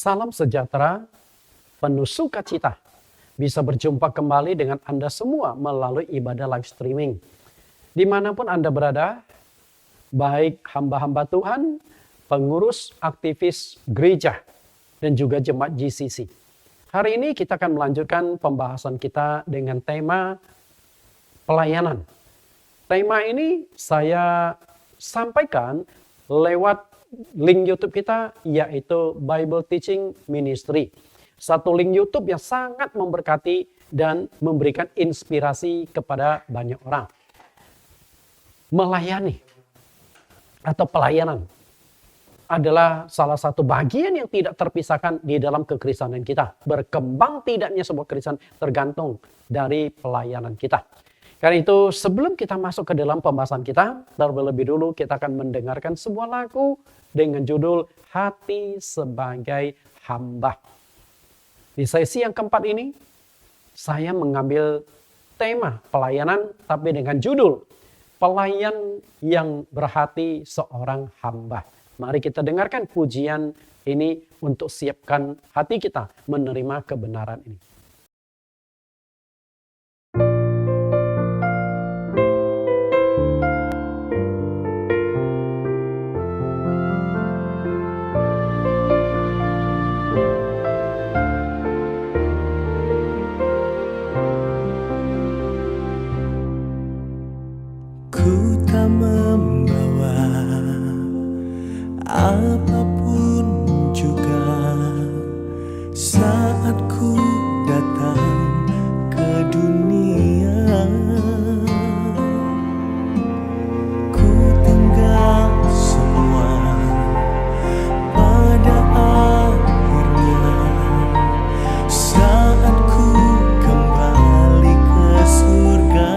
Salam sejahtera, penuh sukacita. Bisa berjumpa kembali dengan Anda semua melalui ibadah live streaming. Dimanapun Anda berada, baik hamba-hamba Tuhan, pengurus aktivis gereja, dan juga jemaat GCC. Hari ini kita akan melanjutkan pembahasan kita dengan tema pelayanan. Tema ini saya sampaikan lewat link YouTube kita, yaitu Bible Teaching Ministry. Satu link YouTube yang sangat memberkati dan memberikan inspirasi kepada banyak orang. Melayani atau pelayanan adalah salah satu bagian yang tidak terpisahkan di dalam kekristenan kita. Berkembang tidaknya sebuah kekristenan tergantung dari pelayanan kita. Karena itu sebelum kita masuk ke dalam pembahasan kita, terlebih dulu kita akan mendengarkan sebuah lagu dengan judul Hati Sebagai Hamba. Di sesi yang keempat ini, saya mengambil tema pelayanan tapi dengan judul Pelayan yang Berhati Seorang Hamba. Mari kita dengarkan pujian ini untuk siapkan hati kita menerima kebenaran ini. Apapun juga saat ku datang ke dunia, ku tinggal semua pada akhirnya saat ku kembali ke surga.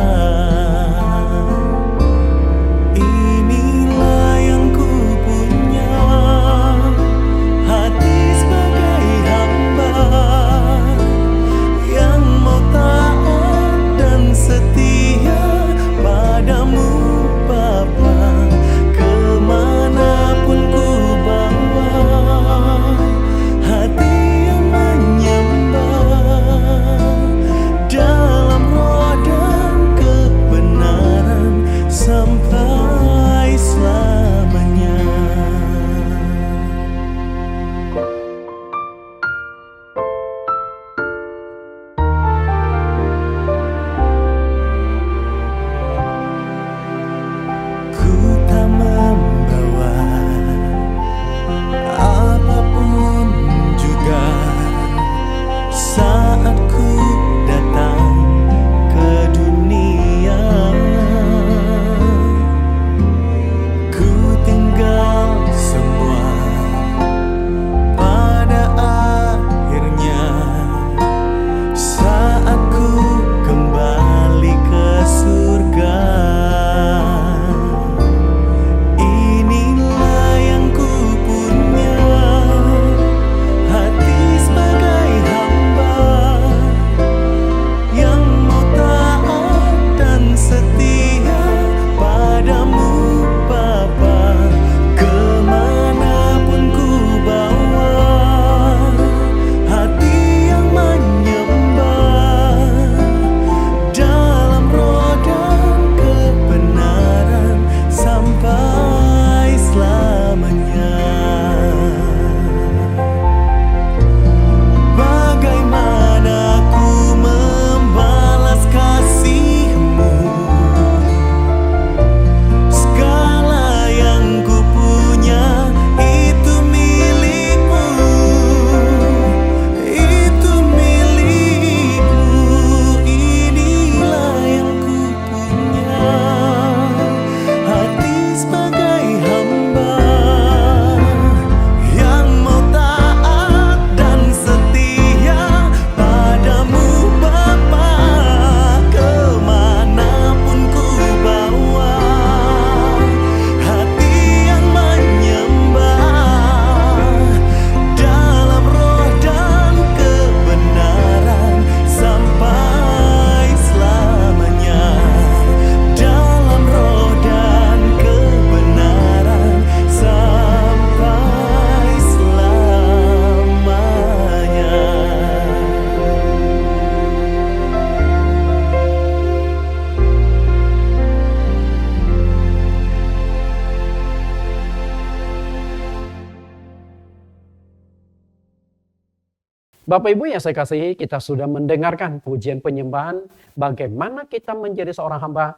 Bapak Ibu yang saya kasihi, kita sudah mendengarkan pujian penyembahan bagaimana kita menjadi seorang hamba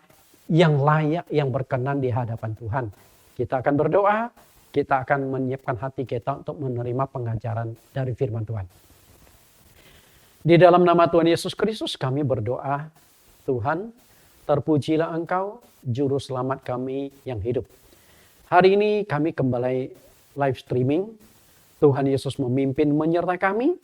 yang layak, yang berkenan di hadapan Tuhan. Kita akan berdoa, kita akan menyiapkan hati kita untuk menerima pengajaran dari firman Tuhan. Di dalam nama Tuhan Yesus Kristus kami berdoa, Tuhan, terpujilah Engkau, Juru Selamat kami yang hidup. Hari ini kami kembali live streaming, Tuhan Yesus memimpin menyertai kami,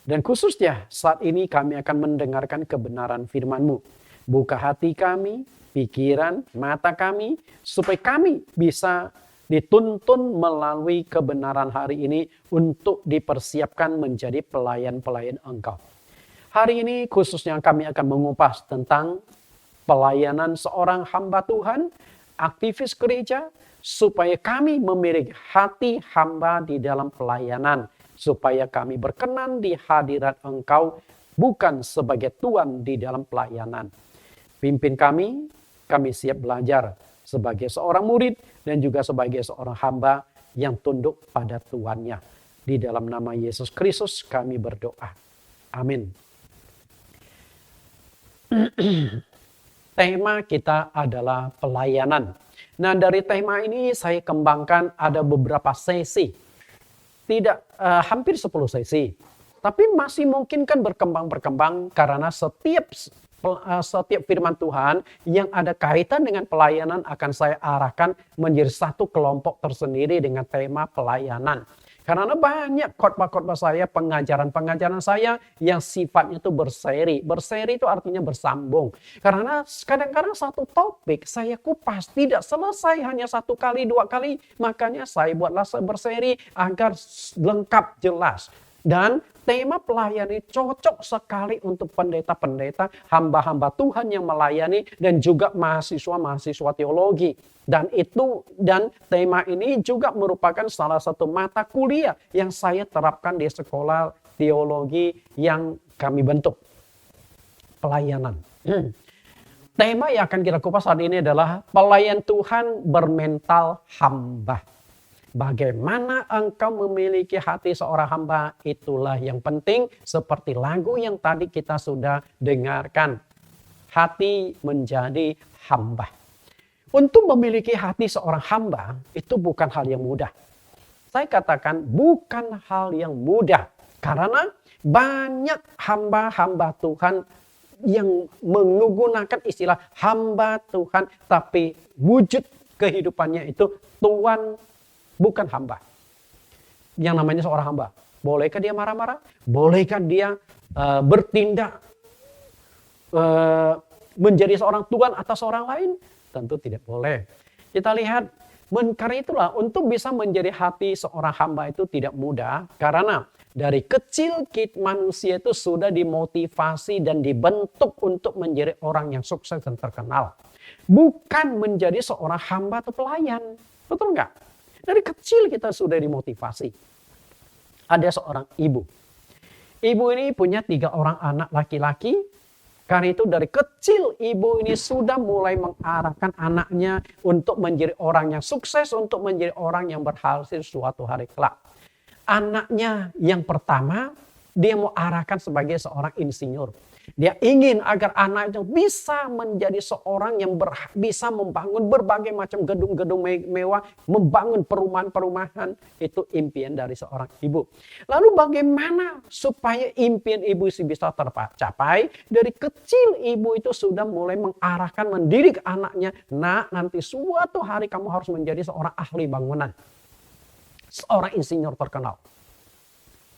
dan khususnya saat ini kami akan mendengarkan kebenaran firman-Mu. Buka hati kami, pikiran, mata kami, supaya kami bisa dituntun melalui kebenaran hari ini untuk dipersiapkan menjadi pelayan-pelayan Engkau. Hari ini khususnya kami akan mengupas tentang pelayanan seorang hamba Tuhan, aktivis gereja, supaya kami memiliki hati hamba di dalam pelayanan, supaya kami berkenan di hadirat Engkau, bukan sebagai tuan di dalam pelayanan. Pimpin kami siap belajar sebagai seorang murid dan juga sebagai seorang hamba yang tunduk pada tuannya. Di dalam nama Yesus Kristus kami berdoa. Amin. Tema kita adalah pelayanan. Nah, dari tema ini saya kembangkan ada beberapa sesi. Tidak hampir 10 sesi. Tapi masih mungkin kan berkembang karena setiap firman Tuhan yang ada kaitan dengan pelayanan akan saya arahkan menjadi satu kelompok tersendiri dengan tema pelayanan. Karena banyak khotbah-khotbah saya, pengajaran-pengajaran saya yang sifatnya itu berseri. Berseri itu artinya bersambung. Karena kadang-kadang satu topik saya kupas tidak selesai hanya 1 kali, 2 kali. Makanya saya buatlah berseri agar lengkap, jelas. Dan tema pelayanan cocok sekali untuk pendeta-pendeta, hamba-hamba Tuhan yang melayani dan juga mahasiswa-mahasiswa teologi. Dan tema ini juga merupakan salah satu mata kuliah yang saya terapkan di sekolah teologi yang kami bentuk. Pelayanan. Tema yang akan kita kupas saat ini adalah pelayan Tuhan bermental hamba. Bagaimana engkau memiliki hati seorang hamba, itulah yang penting, seperti lagu yang tadi kita sudah dengarkan. Hati menjadi hamba. Untuk memiliki hati seorang hamba, itu bukan hal yang mudah. Saya katakan bukan hal yang mudah. Karena banyak hamba-hamba Tuhan yang menggunakan istilah hamba Tuhan, tapi wujud kehidupannya itu Tuhan, bukan hamba. Yang namanya seorang hamba. Bolehkah dia marah-marah? Bolehkah dia bertindak menjadi seorang tuan atas orang lain? Tentu tidak boleh. Kita lihat, karena itulah untuk bisa menjadi hati seorang hamba itu tidak mudah. Karena dari kecil manusia itu sudah dimotivasi dan dibentuk untuk menjadi orang yang sukses dan terkenal. Bukan menjadi seorang hamba atau pelayan. Betul nggak? Dari kecil kita sudah dimotivasi. Ada seorang ibu. Ibu ini punya 3 orang anak laki-laki. Karena itu dari kecil ibu ini sudah mulai mengarahkan anaknya untuk menjadi orang yang sukses, untuk menjadi orang yang berhasil suatu hari kelak. Anaknya yang pertama, dia mau arahkan sebagai seorang insinyur. Dia ingin agar anaknya bisa menjadi seorang yang bisa membangun berbagai macam gedung-gedung mewah, membangun perumahan-perumahan. Itu impian dari seorang ibu. Lalu bagaimana supaya impian ibu bisa tercapai? Dari kecil ibu itu sudah mulai mengarahkan, mendidik anaknya. Nah, nanti suatu hari kamu harus menjadi seorang ahli bangunan. Seorang insinyur terkenal.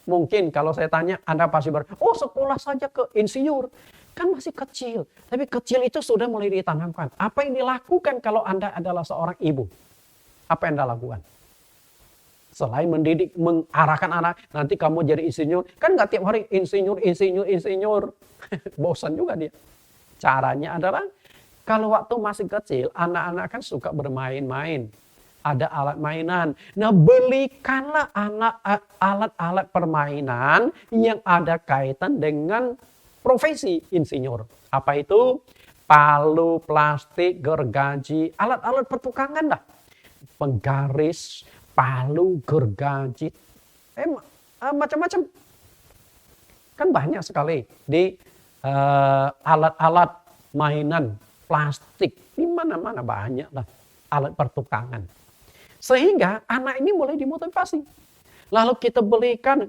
Mungkin kalau saya tanya, Anda pasti sekolah saja ke insinyur. Kan masih kecil. Tapi kecil itu sudah mulai ditanamkan. Apa yang dilakukan kalau Anda adalah seorang ibu? Apa yang Anda lakukan? Selain mendidik, mengarahkan anak, nanti kamu jadi insinyur. Kan nggak tiap hari insinyur. Bosan juga dia. Caranya adalah, kalau waktu masih kecil, anak-anak kan suka bermain-main. Ada alat mainan. Nah, belikanlah alat-alat permainan yang ada kaitan dengan profesi insinyur. Apa itu? Palu, plastik, gergaji, alat-alat pertukangan dah. Penggaris, palu, gergaji, macam-macam. Kan banyak sekali di alat-alat mainan plastik. Di mana-mana banyak lah alat pertukangan. Sehingga anak ini mulai dimotivasi. Lalu kita belikan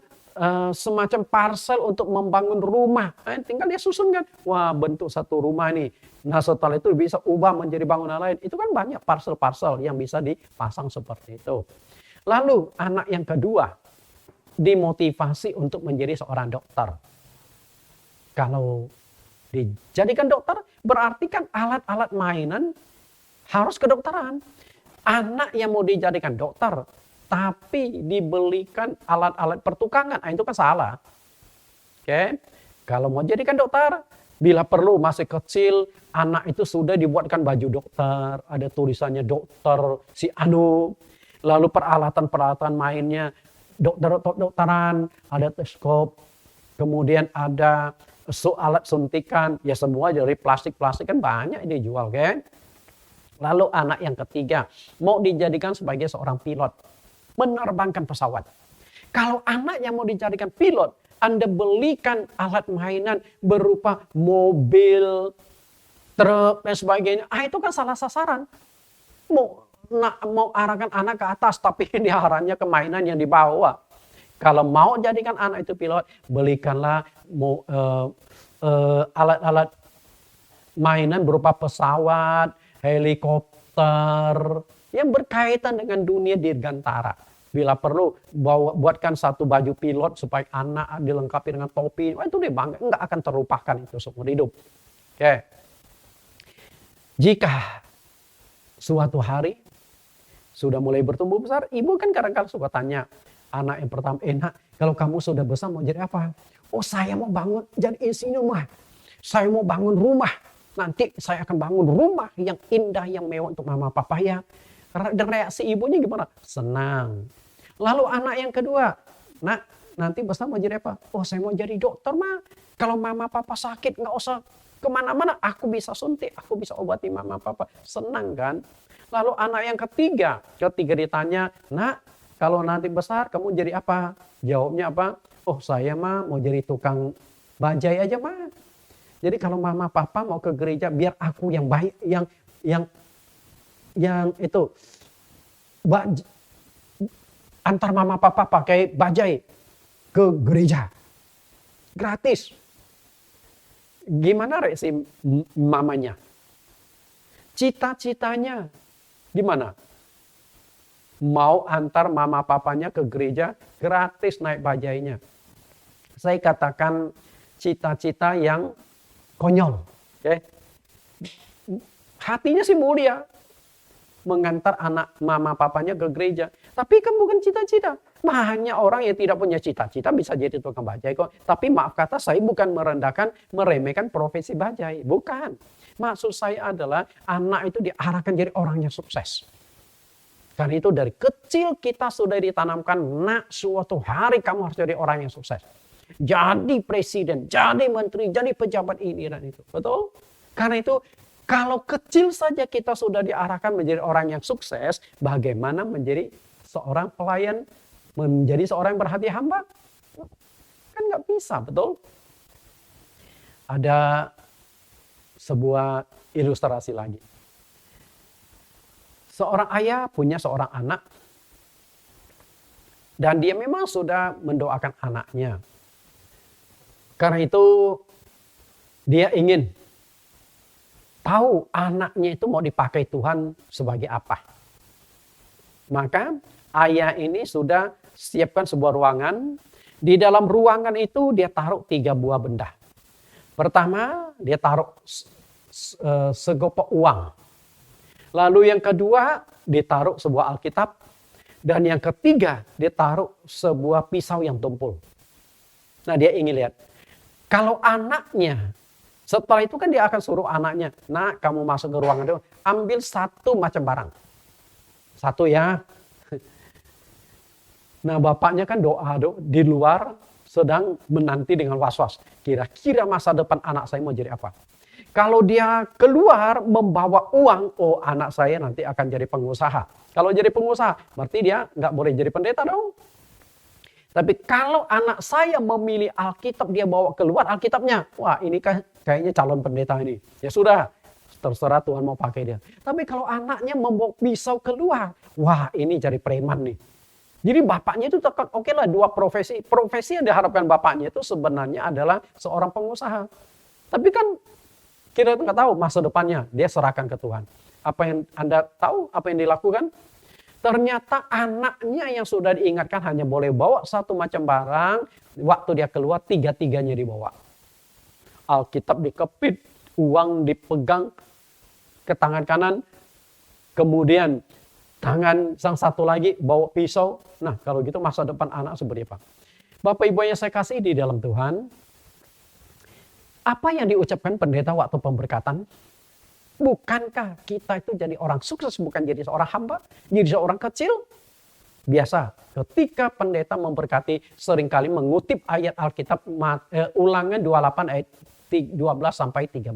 semacam parcel untuk membangun rumah. Tinggal dia susun kan. Wah, bentuk satu rumah ini. Nah setelah itu bisa ubah menjadi bangunan lain. Itu kan banyak parcel-parcel yang bisa dipasang seperti itu. Lalu anak yang kedua dimotivasi untuk menjadi seorang dokter. Kalau dijadikan dokter berarti kan alat-alat mainan harus kedokteran. Anak yang mau dijadikan dokter tapi dibelikan alat-alat pertukangan, itu kan salah. Oke, kalau mau jadikan dokter, bila perlu masih kecil, anak itu sudah dibuatkan baju dokter, ada tulisannya dokter si anu, lalu peralatan-peralatan mainnya dokteran, ada stetoskop, kemudian ada alat suntikan, ya semua dari plastik-plastik kan banyak ini dijual kan. Lalu anak yang ketiga mau dijadikan sebagai seorang pilot, menerbangkan pesawat. Kalau anak yang mau dijadikan pilot, Anda belikan alat mainan berupa mobil, truk, dan sebagainya. Itu kan salah sasaran. Mau arahkan anak ke atas, tapi diarahnya ke mainan yang dibawa. Kalau mau jadikan anak itu pilot, belikanlah alat-alat mainan berupa pesawat, helikopter, yang berkaitan dengan dunia dirgantara. Bila perlu buatkan satu baju pilot supaya anak dilengkapi dengan topi. Itu dia bangga, nggak akan terlupakan itu seumur hidup. Oke. Jika suatu hari sudah mulai bertumbuh besar, ibu kan kadang-kadang suka tanya anak yang pertama, nak, kalau kamu sudah besar mau jadi apa? Oh, saya mau bangun jadi insinyur, mah. Saya mau bangun rumah. Nanti saya akan bangun rumah yang indah, yang mewah untuk mama papa ya. Dan reaksi ibunya gimana? Senang. Lalu anak yang kedua, nak, nanti besar mau jadi apa? Oh, saya mau jadi dokter, mah. Kalau mama papa sakit nggak usah kemana-mana, aku bisa suntik, aku bisa obati mama papa. Senang kan? Lalu anak yang ketiga ditanya, nak, kalau nanti besar kamu jadi apa? Jawabnya apa? Oh, saya mah mau jadi tukang bajai aja, mah. Jadi kalau mama papa mau ke gereja, biar aku yang baik, yang itu antar mama papa pakai bajai ke gereja gratis. Gimana reaksi mamanya? Cita-citanya gimana? Mau antar mama papanya ke gereja gratis naik bajainya. Saya katakan cita-cita yang konyol. Okay? Hatinya sih mulia. Mengantar anak mama papanya ke gereja. Tapi kan bukan cita-cita. Banyak orang yang tidak punya cita-cita bisa jadi tukang bajai kok. Tapi maaf kata, saya bukan meremehkan profesi bajai. Bukan. Maksud saya adalah anak itu diarahkan jadi orang yang sukses. Karena itu dari kecil kita sudah ditanamkan, nak, suatu hari kamu harus jadi orang yang sukses. Jadi presiden, jadi menteri, jadi pejabat ini dan itu. Betul? Karena itu kalau kecil saja kita sudah diarahkan menjadi orang yang sukses, bagaimana menjadi seorang pelayan, menjadi seorang yang berhati hamba? Kan nggak bisa, betul? Ada sebuah ilustrasi lagi. Seorang ayah punya seorang anak, dan dia memang sudah mendoakan anaknya. Karena itu dia ingin tahu anaknya itu mau dipakai Tuhan sebagai apa. Maka ayah ini sudah siapkan sebuah ruangan. Di dalam ruangan itu dia taruh 3 buah benda. Pertama dia taruh segopok uang. Lalu yang kedua ditaruh sebuah Alkitab. Dan yang ketiga ditaruh sebuah pisau yang tumpul. Nah dia ingin lihat. Kalau anaknya, setelah itu kan dia akan suruh anaknya, nak, kamu masuk ke ruangan itu, ambil satu macam barang. Satu ya. Nah bapaknya kan doa di luar sedang menanti dengan was-was. Kira-kira masa depan anak saya mau jadi apa? Kalau dia keluar membawa uang, oh anak saya nanti akan jadi pengusaha. Kalau jadi pengusaha, berarti dia nggak boleh jadi pendeta dong. Tapi kalau anak saya memilih Alkitab, dia bawa keluar Alkitabnya. Wah, ini kayaknya calon pendeta ini. Ya sudah, terserah Tuhan mau pakai dia. Tapi kalau anaknya membawa pisau keluar, wah ini jadi preman nih. Jadi bapaknya itu tekan, oke lah, dua profesi. Profesi yang diharapkan bapaknya itu sebenarnya adalah seorang pengusaha. Tapi kan kita nggak tahu masa depannya, dia serahkan ke Tuhan. Apa yang Anda tahu, apa yang dilakukan? Ternyata anaknya yang sudah diingatkan hanya boleh bawa satu macam barang, waktu dia keluar tiga-tiganya dibawa. Alkitab dikepit, uang dipegang ke tangan kanan, kemudian tangan sang satu lagi bawa pisau. Nah, kalau gitu masa depan anak seperti apa? Bapak Ibu yang saya kasih di dalam Tuhan, apa yang diucapkan pendeta waktu pemberkatan? Bukankah kita itu jadi orang sukses, bukan jadi seorang hamba, jadi seorang kecil? Biasa, ketika pendeta memberkati seringkali mengutip ayat Alkitab Ulangan 28 ayat 12 sampai 13.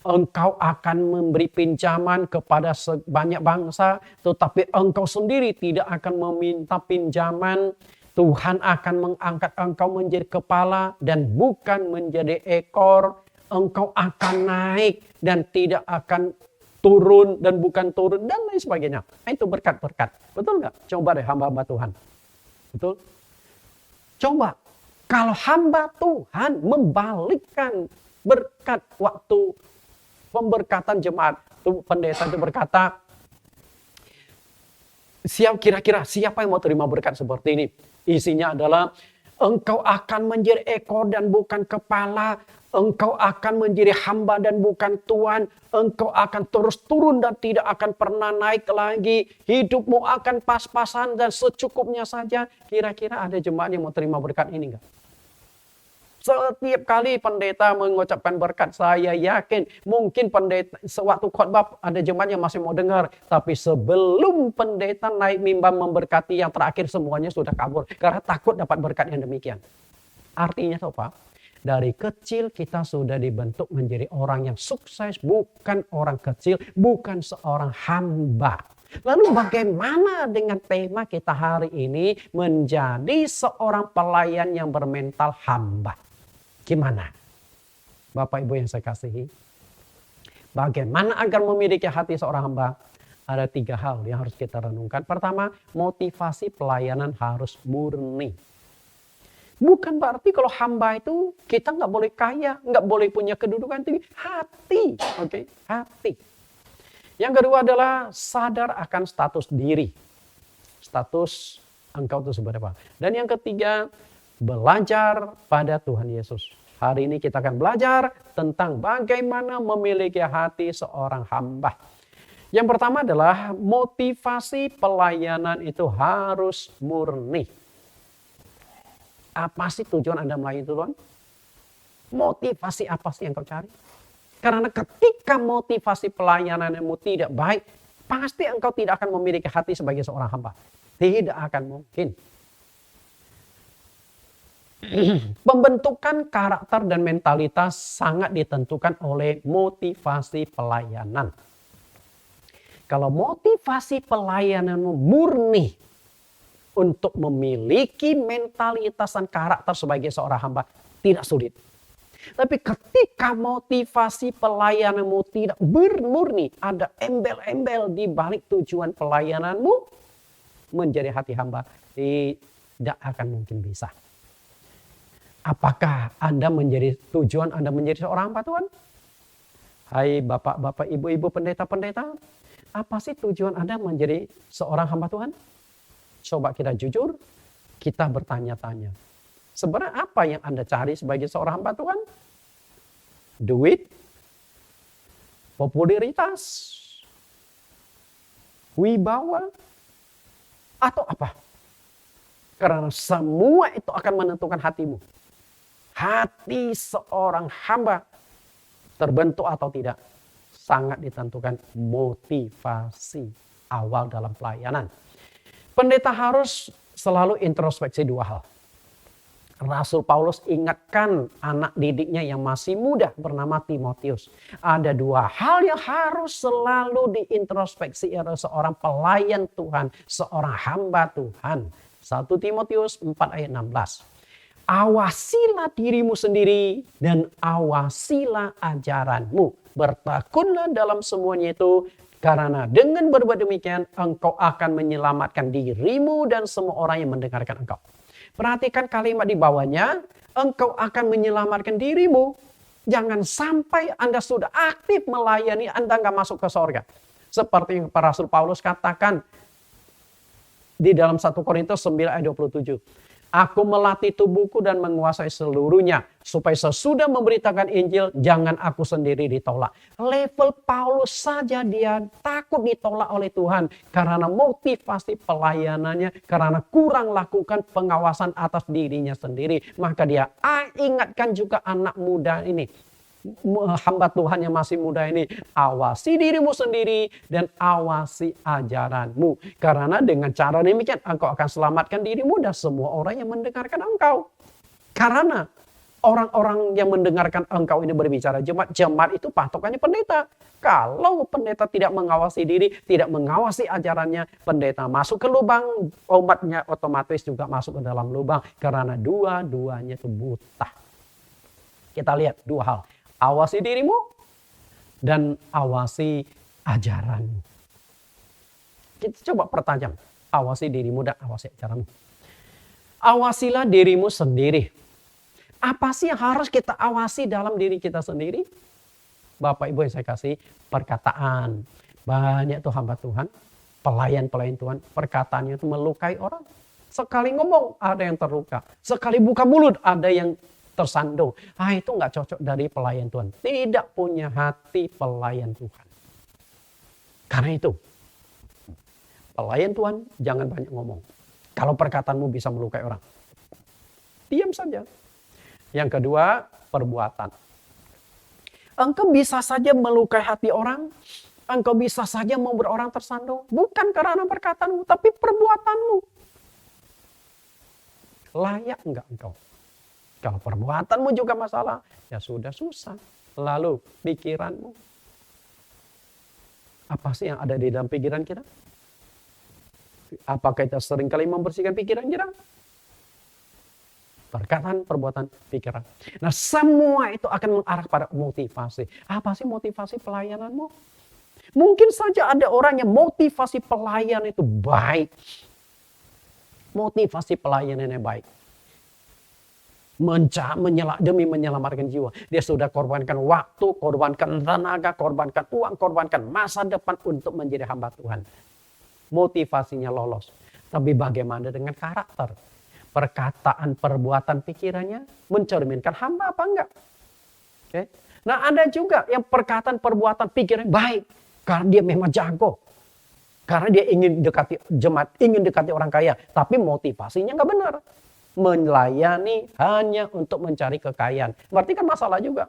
Engkau akan memberi pinjaman kepada sebanyak bangsa, tetapi engkau sendiri tidak akan meminta pinjaman. Tuhan akan mengangkat engkau menjadi kepala dan bukan menjadi ekor. Engkau akan naik dan tidak akan turun dan bukan turun dan lain sebagainya. Itu berkat-berkat. Betul nggak? Coba deh hamba-hamba Tuhan. Betul? Coba. Kalau hamba Tuhan membalikkan berkat waktu pemberkatan jemaat. Pendeta itu berkata, kira-kira siapa yang mau terima berkat seperti ini? Isinya adalah, engkau akan menjadi ekor dan bukan kepala. Engkau akan menjadi hamba dan bukan tuan. Engkau akan terus turun dan tidak akan pernah naik lagi. Hidupmu akan pas-pasan dan secukupnya saja. Kira-kira ada jemaat yang mau terima berkat ini enggak? Setiap kali pendeta mengucapkan berkat, saya yakin mungkin pendeta sewaktu khotbah ada jemaat yang masih mau dengar. Tapi sebelum pendeta naik mimbar memberkati yang terakhir semuanya sudah kabur. Karena takut dapat berkat yang demikian. Artinya apa? Dari kecil kita sudah dibentuk menjadi orang yang sukses, bukan orang kecil, bukan seorang hamba. Lalu bagaimana dengan tema kita hari ini menjadi seorang pelayan yang bermental hamba? Gimana? Bapak Ibu yang saya kasihi, bagaimana agar memiliki hati seorang hamba? Ada 3 hal yang harus kita renungkan. Pertama, motivasi pelayanan harus murni. Bukan berarti kalau hamba itu kita nggak boleh kaya, nggak boleh punya kedudukan tinggi. Hati, oke, hati. Yang kedua adalah sadar akan status diri. Status engkau itu seperti apa. Dan yang ketiga, belajar pada Tuhan Yesus. Hari ini kita akan belajar tentang bagaimana memiliki hati seorang hamba. Yang pertama adalah motivasi pelayanan itu harus murni. Apa sih tujuan Anda melayani Tuhan? Motivasi apa sih yang kau cari? Karena ketika motivasi pelayananmu tidak baik, pasti engkau tidak akan memiliki hati sebagai seorang hamba. Tidak akan mungkin. Pembentukan karakter dan mentalitas sangat ditentukan oleh motivasi pelayanan. Kalau motivasi pelayananmu murni, untuk memiliki mentalitas dan karakter sebagai seorang hamba tidak sulit. Tapi ketika motivasi pelayananmu tidak murni, ada embel-embel di balik tujuan pelayananmu, menjadi hati hamba tidak akan mungkin bisa. Apakah Anda menjadi tujuan Anda menjadi seorang hamba Tuhan? Hai bapak-bapak, ibu-ibu, pendeta-pendeta, apa sih tujuan Anda menjadi seorang hamba Tuhan? Coba kita jujur, kita bertanya-tanya. Sebenarnya apa yang Anda cari sebagai seorang hamba Tuhan? Duit? Popularitas? Wibawa? Atau apa? Karena semua itu akan menentukan hatimu. Hati seorang hamba terbentuk atau tidak sangat ditentukan motivasi awal dalam pelayanan. Pendeta harus selalu introspeksi 2 hal. Rasul Paulus ingatkan anak didiknya yang masih muda bernama Timotius. Ada 2 hal yang harus selalu diintrospeksi oleh seorang pelayan Tuhan, seorang hamba Tuhan. 1 Timotius 4 ayat 16. Awasilah dirimu sendiri dan awasilah ajaranmu. Bertekunlah dalam semuanya itu, karena dengan berbuat demikian engkau akan menyelamatkan dirimu dan semua orang yang mendengarkan engkau. Perhatikan kalimat di bawahnya, engkau akan menyelamatkan dirimu. Jangan sampai Anda sudah aktif melayani, Anda nggak masuk ke sorga. Seperti yang Rasul Paulus katakan di dalam 1 Korintus 9 ayat 27. Aku melatih tubuhku dan menguasai seluruhnya. Supaya sesudah memberitakan Injil, jangan aku sendiri ditolak. Level Paulus saja dia takut ditolak oleh Tuhan. Karena motivasi pelayanannya, karena kurang lakukan pengawasan atas dirinya sendiri. Maka dia ingatkan juga anak muda ini. Hamba Tuhan yang masih muda ini, awasi dirimu sendiri dan awasi ajaranmu. Karena dengan cara demikian engkau akan selamatkan dirimu dan semua orang yang mendengarkan engkau. Karena orang-orang yang mendengarkan engkau ini berbicara jemaat itu patokannya pendeta. Kalau pendeta tidak mengawasi diri, tidak mengawasi ajarannya, pendeta masuk ke lubang, umatnya otomatis juga masuk ke dalam lubang. Karena dua-duanya itu buta. Kita lihat dua hal. Awasi dirimu dan awasi ajaranmu. Kita coba pertajam. Awasi dirimu dan awasi ajaranmu. Awasilah dirimu sendiri. Apa sih yang harus kita awasi dalam diri kita sendiri? Bapak Ibu yang saya kasih, perkataan. Banyak tuh hamba Tuhan, pelayan-pelayan Tuhan, perkataannya itu melukai orang. Sekali ngomong ada yang terluka. Sekali buka mulut ada yang tersandung. Itu nggak cocok dari pelayan Tuhan. Tidak punya hati pelayan Tuhan. Karena itu, pelayan Tuhan jangan banyak ngomong. Kalau perkataanmu bisa melukai orang, diam saja. Yang kedua, perbuatan. Engkau bisa saja melukai hati orang. Engkau bisa saja membuat orang tersandung. Bukan karena perkataanmu, tapi perbuatanmu. Layak enggak engkau? Kalau perbuatanmu juga masalah, ya sudah susah. Lalu pikiranmu. Apa sih yang ada di dalam pikiran kita? Apakah kita seringkali membersihkan pikiran kita? Perkataan, perbuatan, pikiran. Nah, semua itu akan mengarah pada motivasi. Apa sih motivasi pelayananmu? Mungkin saja ada orang yang motivasi pelayan itu baik. Motivasi pelayanannya baik. Demi menyelamatkan jiwa. Dia sudah korbankan waktu, korbankan tenaga, korbankan uang, korbankan masa depan untuk menjadi hamba Tuhan. Motivasinya lolos. Tapi bagaimana dengan karakter? Perkataan, perbuatan, pikirannya mencerminkan hamba apa enggak? Oke. Nah, ada juga yang perkataan, perbuatan, pikirannya baik. Karena dia memang jago. Karena dia ingin dekati jemaat, ingin dekati orang kaya. Tapi motivasinya enggak benar. Melayani hanya untuk mencari kekayaan. Berarti kan masalah juga.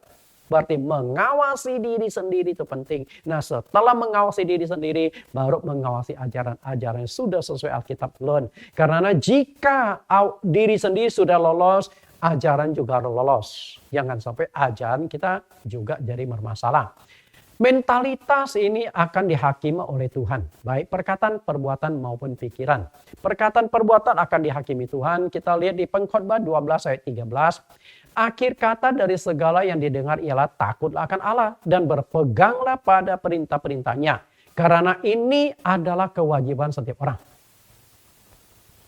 Berarti mengawasi diri sendiri itu penting. Nah, setelah mengawasi diri sendiri, baru mengawasi ajaran-ajaran yang sudah sesuai Alkitab belum. Karena jika diri sendiri sudah lolos, ajaran juga harus lolos. Jangan sampai ajaran kita juga jadi bermasalah. Mentalitas ini akan dihakimi oleh Tuhan. Baik perkataan, perbuatan maupun pikiran. Perkataan, perbuatan akan dihakimi Tuhan. Kita lihat di Pengkhotbah 12 ayat 13. Akhir kata dari segala yang didengar ialah takutlah akan Allah. Dan berpeganglah pada perintah-perintahnya. Karena ini adalah kewajiban setiap orang.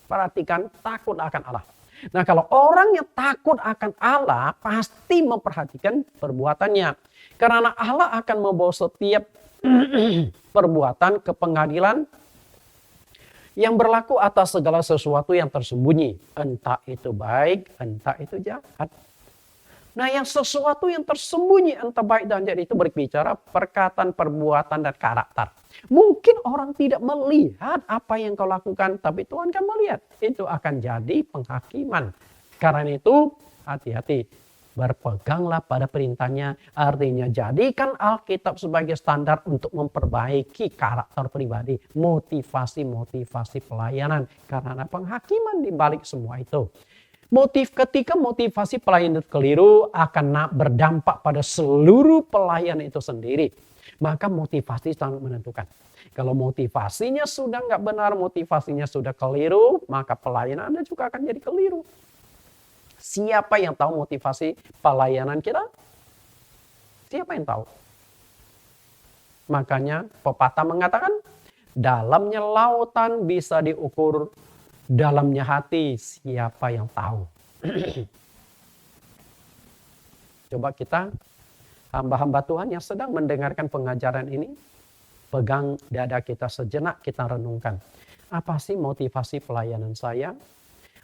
Perhatikan, takutlah akan Allah. Nah, kalau orang yang takut akan Allah pasti memperhatikan perbuatannya. Karena Allah akan membawa setiap perbuatan ke pengadilan yang berlaku atas segala sesuatu yang tersembunyi. Entah itu baik, entah itu jahat. Nah, yang sesuatu yang tersembunyi, entah baik dan jahat itu berbicara perkataan, perbuatan, dan karakter. Mungkin orang tidak melihat apa yang kau lakukan, tapi Tuhan kan melihat. Itu akan jadi penghakiman. Karena itu, hati-hati. Berpeganglah pada perintahnya, artinya jadikan Alkitab sebagai standar untuk memperbaiki karakter pribadi, motivasi pelayanan, karena penghakiman di balik semua itu. Ketika motivasi pelayan itu keliru akan berdampak pada seluruh pelayan itu sendiri, maka motivasi sangat menentukan. Kalau motivasinya sudah nggak benar, motivasinya sudah keliru, maka pelayanan Anda juga akan jadi keliru. Siapa yang tahu motivasi pelayanan kita? Siapa yang tahu? Makanya pepatah mengatakan, dalamnya lautan bisa diukur, dalamnya hati siapa yang tahu. Coba kita, hamba-hamba Tuhan yang sedang mendengarkan pengajaran ini, pegang dada kita sejenak, kita renungkan. Apa sih motivasi pelayanan saya?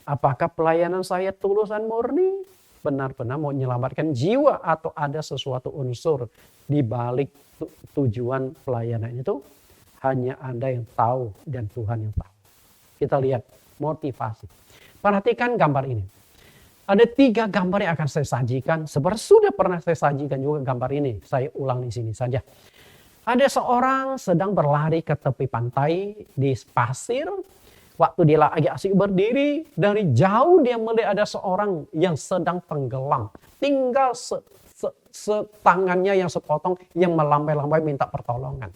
Apakah pelayanan saya tulus dan murni? Benar-benar mau menyelamatkan jiwa atau ada sesuatu unsur di balik tujuan pelayanan itu? Hanya Anda yang tahu dan Tuhan yang tahu. Kita lihat motivasi. Perhatikan gambar ini. Ada 3 gambar yang akan saya sajikan. Sebenarnya sudah pernah saya sajikan juga gambar ini. Saya ulang di sini saja. Ada seorang sedang berlari ke tepi pantai di pasir. Waktu dia lagi asik berdiri, dari jauh dia melihat ada seorang yang sedang tenggelam. Tinggal tangannya yang sepotong yang melambai-lambai minta pertolongan.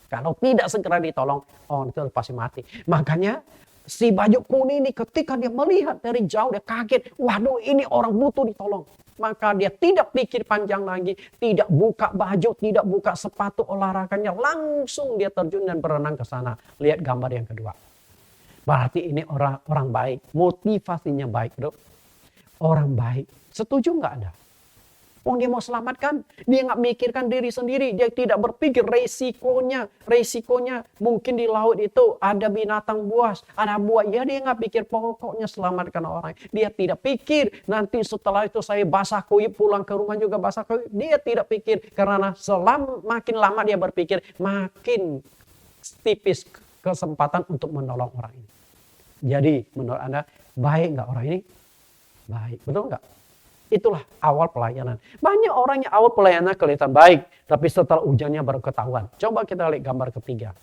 Kalau tidak segera ditolong, orang itu pasti mati. Makanya si baju kuning ini ketika dia melihat dari jauh, dia kaget. Waduh, ini orang butuh ditolong. Maka dia tidak pikir panjang lagi, tidak buka baju, tidak buka sepatu olahraganya. Langsung dia terjun dan berenang ke sana. Lihat gambar yang kedua. Berarti ini orang baik, motivasinya baik, Dok. Orang baik. Setuju nggak Anda? Dia mau selamatkan, dia nggak mikirkan diri sendiri, dia tidak berpikir resikonya mungkin di laut itu ada binatang buas, ada buaya, dia nggak pikir pokoknya selamatkan orang. Dia tidak pikir nanti setelah itu saya basah kuyup pulang ke rumah juga basah kuyup, dia tidak pikir karena makin lama dia berpikir makin tipis kesempatan untuk menolong orang ini. Jadi menurut Anda baik nggak orang ini? Baik, betul nggak? Itulah awal pelayanan. Banyak orang yang awal pelayanan kelihatan baik, tapi setelah ujiannya baru ketahuan. Coba kita lihat gambar ketiga.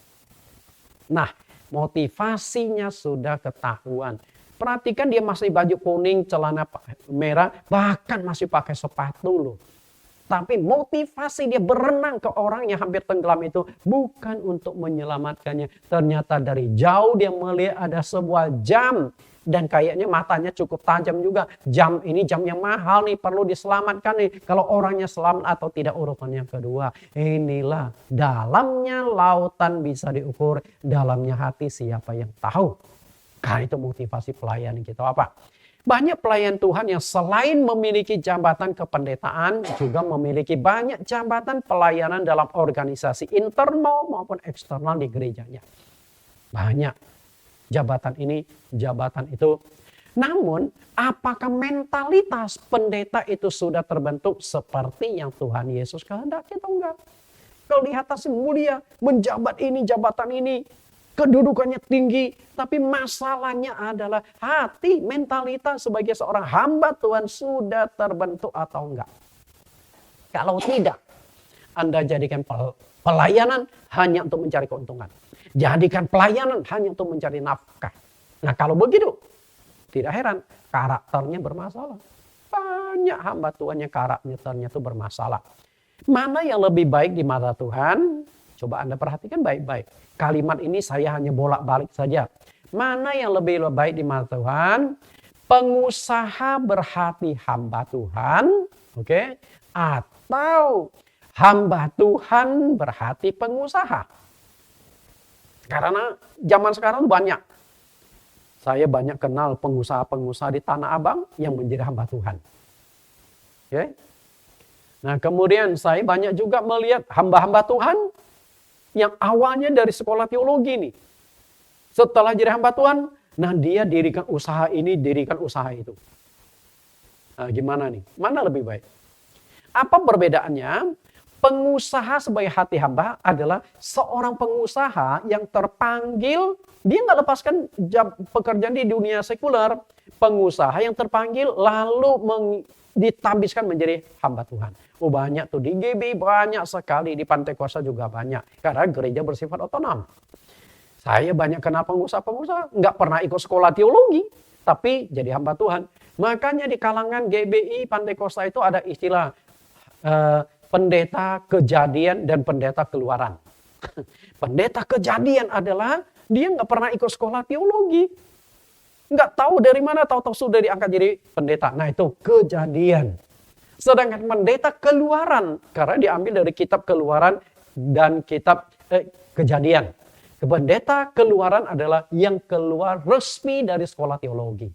Nah, motivasinya sudah ketahuan. Perhatikan dia masih baju kuning, celana merah, bahkan masih pakai sepatu loh. Tapi motivasi dia berenang ke orang yang hampir tenggelam itu bukan untuk menyelamatkannya. Ternyata dari jauh dia melihat ada sebuah jam. Dan kayaknya matanya cukup tajam juga. Jam ini jam yang mahal nih, perlu diselamatkan nih. Kalau orangnya selamat atau tidak urutan yang kedua. Inilah dalamnya lautan bisa diukur, dalamnya hati siapa yang tahu. Karena itu motivasi pelayanan kita apa? Banyak pelayan Tuhan yang selain memiliki jabatan kependetaan, juga memiliki banyak jabatan pelayanan dalam organisasi internal maupun eksternal di gerejanya. Banyak. Jabatan ini, jabatan itu. Namun, apakah mentalitas pendeta itu sudah terbentuk seperti yang Tuhan Yesus kehendaki atau enggak? Kelihatan mulia, menjabat ini, jabatan ini, kedudukannya tinggi. Tapi masalahnya adalah hati, mentalitas sebagai seorang hamba Tuhan sudah terbentuk atau enggak? Kalau tidak, Anda jadikan pelayanan hanya untuk mencari keuntungan. Jadikan pelayanan hanya untuk mencari nafkah. Nah kalau begitu, tidak heran karakternya bermasalah. Banyak hamba Tuhan yang karakternya itu bermasalah. Mana yang lebih baik di mata Tuhan? Coba Anda perhatikan baik-baik. Kalimat ini saya hanya bolak-balik saja. Mana yang lebih baik di mata Tuhan? Pengusaha berhati hamba Tuhan, oke? Atau hamba Tuhan berhati pengusaha? Karena zaman sekarang banyak. Saya banyak kenal pengusaha-pengusaha di Tanah Abang yang menjadi hamba Tuhan. Oke? Nah kemudian saya banyak juga melihat hamba-hamba Tuhan yang awalnya dari sekolah teologi nih. Setelah jadi hamba Tuhan, nah dia dirikan usaha ini, dirikan usaha itu. Nah gimana nih? Mana lebih baik? Apa perbedaannya? Pengusaha sebagai hati hamba adalah seorang pengusaha yang terpanggil, dia nggak lepaskan pekerjaan di dunia sekuler. Pengusaha yang terpanggil lalu ditabiskan menjadi hamba Tuhan. Oh banyak tuh di GB, banyak sekali di Pantai Kosta juga banyak. Karena gereja bersifat otonom. Saya banyak kenal pengusaha-pengusaha, nggak pernah ikut sekolah teologi, tapi jadi hamba Tuhan. Makanya di kalangan GBI Pantai Kosta itu ada istilah pendeta kejadian dan pendeta keluaran. Pendeta Kejadian adalah dia nggak pernah ikut sekolah teologi. Nggak tahu dari mana, tahu-tahu sudah diangkat jadi pendeta. Nah itu Kejadian. Sedangkan pendeta Keluaran, karena diambil dari kitab Keluaran dan kitab Kejadian. Pendeta Keluaran adalah yang keluar resmi dari sekolah teologi.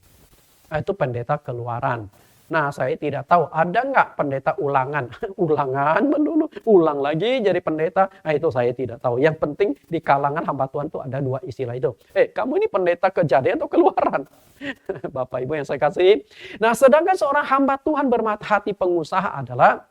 Nah, itu pendeta Keluaran. Nah, saya tidak tahu ada nggak pendeta ulangan. Ulangan melulu, ulang lagi jadi pendeta. Nah, itu saya tidak tahu. Yang penting di kalangan hamba Tuhan itu ada dua istilah itu. Kamu ini pendeta Kejadian atau Keluaran? Bapak Ibu yang saya kasih. Nah, sedangkan seorang hamba Tuhan bermata hati pengusaha adalah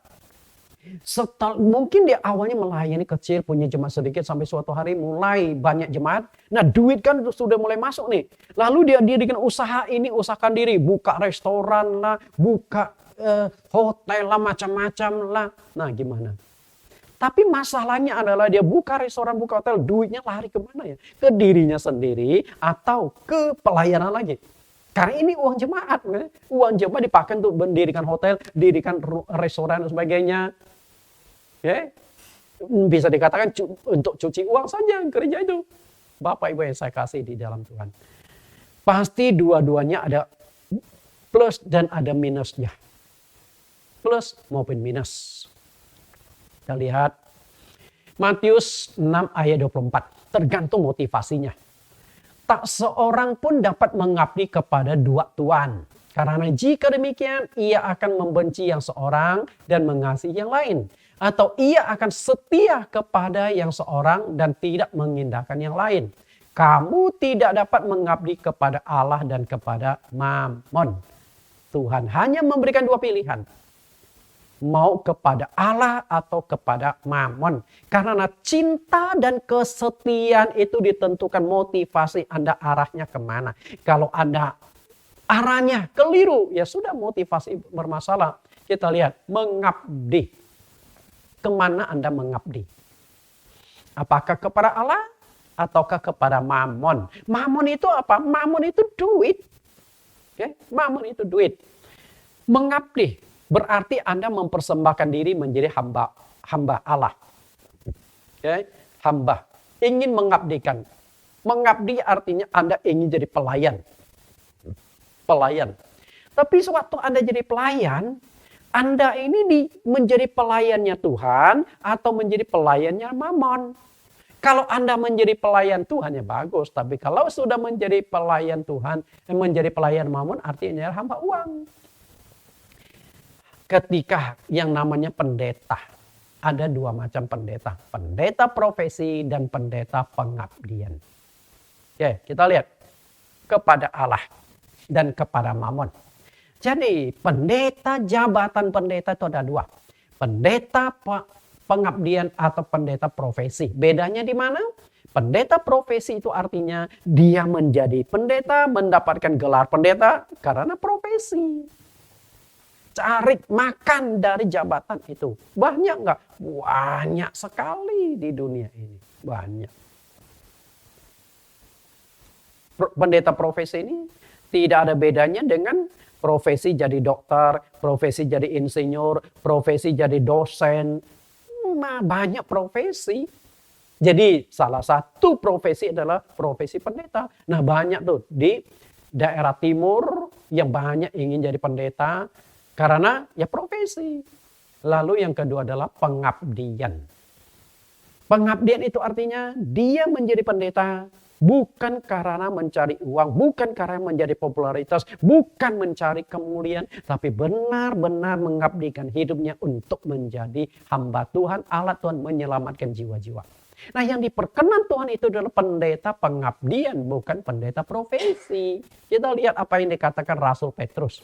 mungkin dia awalnya melayani kecil, punya jemaat sedikit, sampai suatu hari mulai banyak jemaat. Nah duit kan sudah mulai masuk nih. Lalu dia dirikan usaha ini, usahakan diri. Buka restoran lah, buka hotel lah, macam-macam lah. Nah gimana? Tapi masalahnya adalah dia buka restoran, buka hotel, duitnya lari kemana ya? Ke dirinya sendiri atau ke pelayanan lagi. Karena ini uang jemaat. Uang jemaat dipakai untuk mendirikan hotel, dirikan restoran dan sebagainya. Bisa dikatakan untuk cuci uang saja gereja itu. Bapak Ibu yang saya kasih di dalam Tuhan. Pasti dua-duanya ada plus dan ada minusnya. Plus maupun minus. Kita lihat Matius 6 ayat 24. Tergantung motivasinya. Tak seorang pun dapat mengabdi kepada dua tuan. Karena jika demikian, ia akan membenci yang seorang dan mengasihi yang lain. Atau ia akan setia kepada yang seorang dan tidak mengindahkan yang lain. Kamu tidak dapat mengabdi kepada Allah dan kepada Mammon. Tuhan hanya memberikan dua pilihan. Mau kepada Allah atau kepada Mammon. Karena cinta dan kesetiaan itu ditentukan motivasi Anda arahnya kemana. Kalau Anda arahnya keliru, ya sudah motivasi bermasalah. Kita lihat, mengabdi. Kemana Anda mengabdi? Apakah kepada Allah ataukah kepada Mammon? Mammon itu apa? Mammon itu duit. Mammon itu duit. Mengabdi berarti Anda mempersembahkan diri menjadi hamba Allah. Hamba. Ingin mengabdikan. Mengabdi artinya Anda ingin jadi pelayan. Pelayan. Tapi sewaktu Anda jadi pelayan, Anda ini menjadi pelayannya Tuhan atau menjadi pelayannya Mammon. Kalau Anda menjadi pelayan Tuhan ya bagus. Tapi kalau sudah menjadi pelayan Tuhan, menjadi pelayan Mammon artinya hamba uang. Ketika yang namanya pendeta. Ada dua macam pendeta. Pendeta profesi dan pendeta pengabdian. Kita lihat. Kepada Allah dan kepada Mammon. Jadi pendeta, jabatan pendeta itu ada dua. Pendeta pengabdian atau pendeta profesi. Bedanya di mana? Pendeta profesi itu artinya dia menjadi pendeta, mendapatkan gelar pendeta karena profesi. Cari makan dari jabatan itu. Banyak nggak? Banyak sekali di dunia ini. Banyak. Pendeta profesi ini tidak ada bedanya dengan profesi jadi dokter, profesi jadi insinyur, profesi jadi dosen. Banyak profesi. Jadi salah satu profesi adalah profesi pendeta. Nah banyak tuh di daerah timur yang banyak ingin jadi pendeta. Karena ya profesi. Lalu yang kedua adalah pengabdian. Pengabdian itu artinya dia menjadi pendeta. Bukan karena mencari uang, bukan karena menjadi popularitas, bukan mencari kemuliaan, tapi benar-benar mengabdikan hidupnya untuk menjadi hamba Tuhan, alat Tuhan menyelamatkan jiwa-jiwa. Nah yang diperkenan Tuhan itu adalah pendeta pengabdian, bukan pendeta profesi. Kita lihat apa yang dikatakan Rasul Petrus.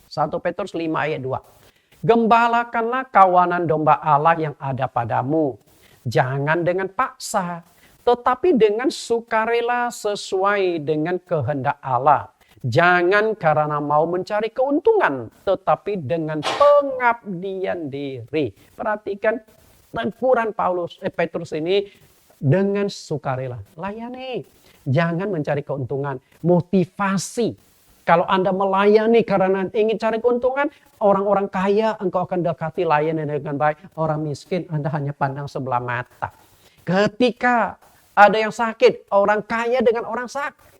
1 Petrus 5 ayat 2. Gembalakanlah kawanan domba Allah yang ada padamu. Jangan dengan paksa. Tetapi dengan sukarela sesuai dengan kehendak Allah. Jangan karena mau mencari keuntungan, tetapi dengan pengabdian diri. Perhatikan teguran Petrus ini dengan sukarela. Layani, jangan mencari keuntungan. Motivasi. Kalau Anda melayani karena ingin cari keuntungan, orang-orang kaya engkau akan dekati layani dengan baik. Orang miskin Anda hanya pandang sebelah mata. Ketika ada yang sakit, orang kaya dengan orang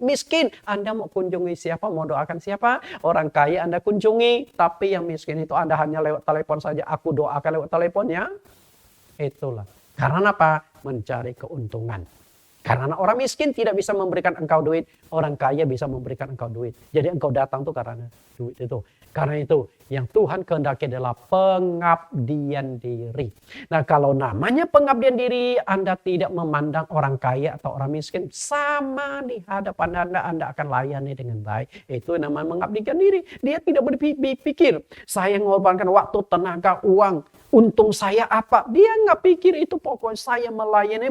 miskin, Anda mau kunjungi siapa, mau doakan siapa? Orang kaya Anda kunjungi, tapi yang miskin itu Anda hanya lewat telepon saja, aku doakan lewat teleponnya. Itulah. Karena apa? Mencari keuntungan. Karena orang miskin tidak bisa memberikan engkau duit, orang kaya bisa memberikan engkau duit. Jadi engkau datang tuh karena duit itu. Karena itu yang Tuhan kehendaki adalah pengabdian diri. Nah, kalau namanya pengabdian diri, Anda tidak memandang orang kaya atau orang miskin sama di hadapan Anda akan layani dengan baik. Itu namanya mengabdikan diri. Dia tidak berpikir, saya mengorbankan waktu, tenaga, uang, untung saya apa. Dia nggak pikir itu, pokoknya saya melayani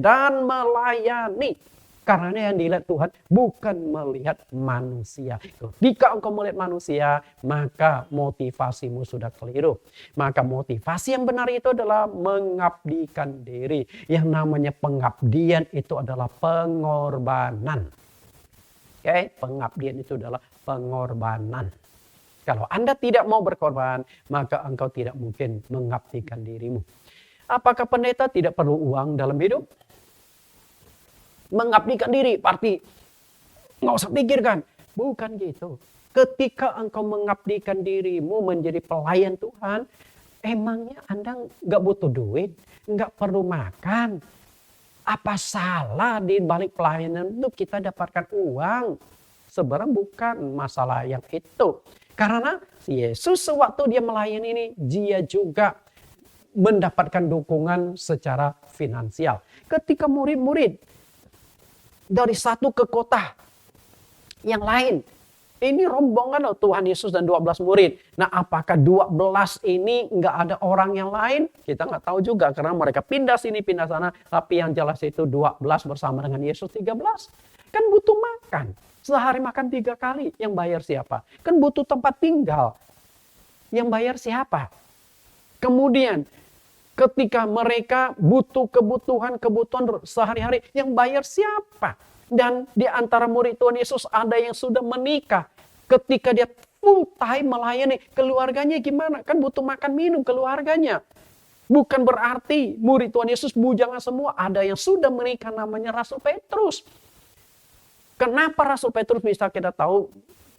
dan melayani. Karena yang dilihat Tuhan bukan melihat manusia. Jika engkau melihat manusia, maka motivasimu sudah keliru. Maka motivasi yang benar itu adalah mengabdikan diri. Yang namanya pengabdian itu adalah pengorbanan. Oke, pengabdian itu adalah pengorbanan. Kalau Anda tidak mau berkorban, maka engkau tidak mungkin mengabdikan dirimu. Apakah pendeta tidak perlu uang dalam hidup? Mengabdikan diri, berarti nggak usah pikirkan. Bukan gitu. Ketika engkau mengabdikan dirimu menjadi pelayan Tuhan, emangnya Anda nggak butuh duit, nggak perlu makan. Apa salah di balik pelayanan itu kita dapatkan uang? Sebenarnya bukan masalah yang itu. Karena Yesus sewaktu dia melayani ini, dia juga mendapatkan dukungan secara finansial. Ketika murid-murid dari satu ke kota yang lain. Ini rombongan loh Tuhan Yesus dan 12 murid. Nah, apakah 12 ini nggak ada orang yang lain? Kita nggak tahu juga karena mereka pindah sini, pindah sana. Tapi yang jelas itu 12 bersama dengan Yesus 13. Kan butuh makan. Sehari makan 3 kali. Yang bayar siapa? Kan butuh tempat tinggal. Yang bayar siapa? Kemudian ketika mereka butuh kebutuhan sehari-hari, yang bayar siapa? Dan di antara murid Tuhan Yesus ada yang sudah menikah. Ketika dia full time melayani, keluarganya gimana? Kan butuh makan minum keluarganya. Bukan berarti murid Tuhan Yesus bujangan semua. Ada yang sudah menikah, namanya Rasul Petrus. Kenapa Rasul Petrus bisa kita tahu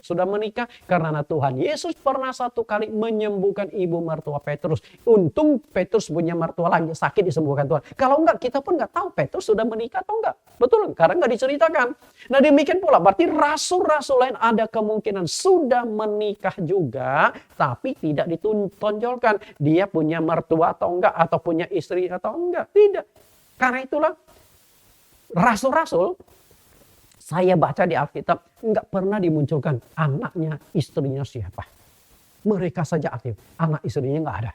sudah menikah? Karena Tuhan Yesus pernah satu kali menyembuhkan ibu mertua Petrus. Untung Petrus punya mertua lagi sakit disembuhkan Tuhan. Kalau enggak, kita pun enggak tahu Petrus sudah menikah atau enggak. Betul, karena enggak diceritakan. Nah, demikian pula berarti rasul-rasul lain ada kemungkinan sudah menikah juga, tapi tidak ditonjolkan. Dia punya mertua atau enggak, atau punya istri atau enggak. Tidak. Karena itulah rasul-rasul, saya baca di Alkitab, enggak pernah dimunculkan anaknya, istrinya siapa. Mereka saja aktif, anak istrinya enggak ada.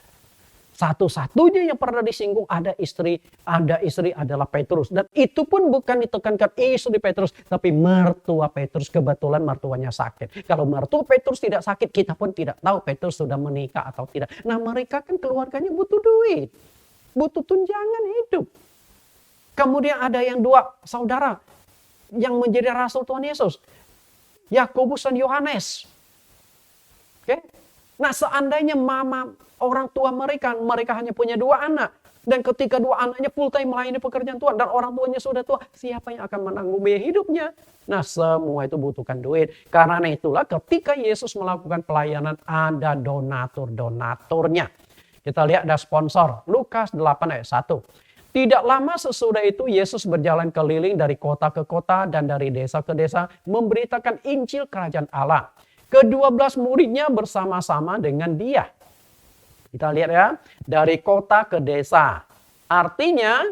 Satu-satunya yang pernah disinggung ada istri adalah Petrus. Dan itu pun bukan ditekankan istri Petrus, tapi mertua Petrus. Kebetulan mertuanya sakit. Kalau mertua Petrus tidak sakit, kita pun tidak tahu Petrus sudah menikah atau tidak. Nah, mereka kan keluarganya butuh duit, butuh tunjangan hidup. Kemudian ada yang 2 saudara yang menjadi rasul Tuhan Yesus, Yakobus dan Yohanes. Oke? Nah, seandainya orang tua mereka hanya punya 2 anak, dan ketika 2 anaknya full time melayani pekerjaan Tuhan dan orang tuanya sudah tua, siapa yang akan menanggung biaya hidupnya? Nah, semua itu butuhkan duit. Karena itulah ketika Yesus melakukan pelayanan ada donatur-donaturnya. Kita lihat ada sponsor, Lukas 8 ayat 1. Tidak lama sesudah itu Yesus berjalan keliling dari kota ke kota dan dari desa ke desa memberitakan Injil Kerajaan Allah. Ke-12 muridnya bersama-sama dengan dia. Kita lihat ya, dari kota ke desa. Artinya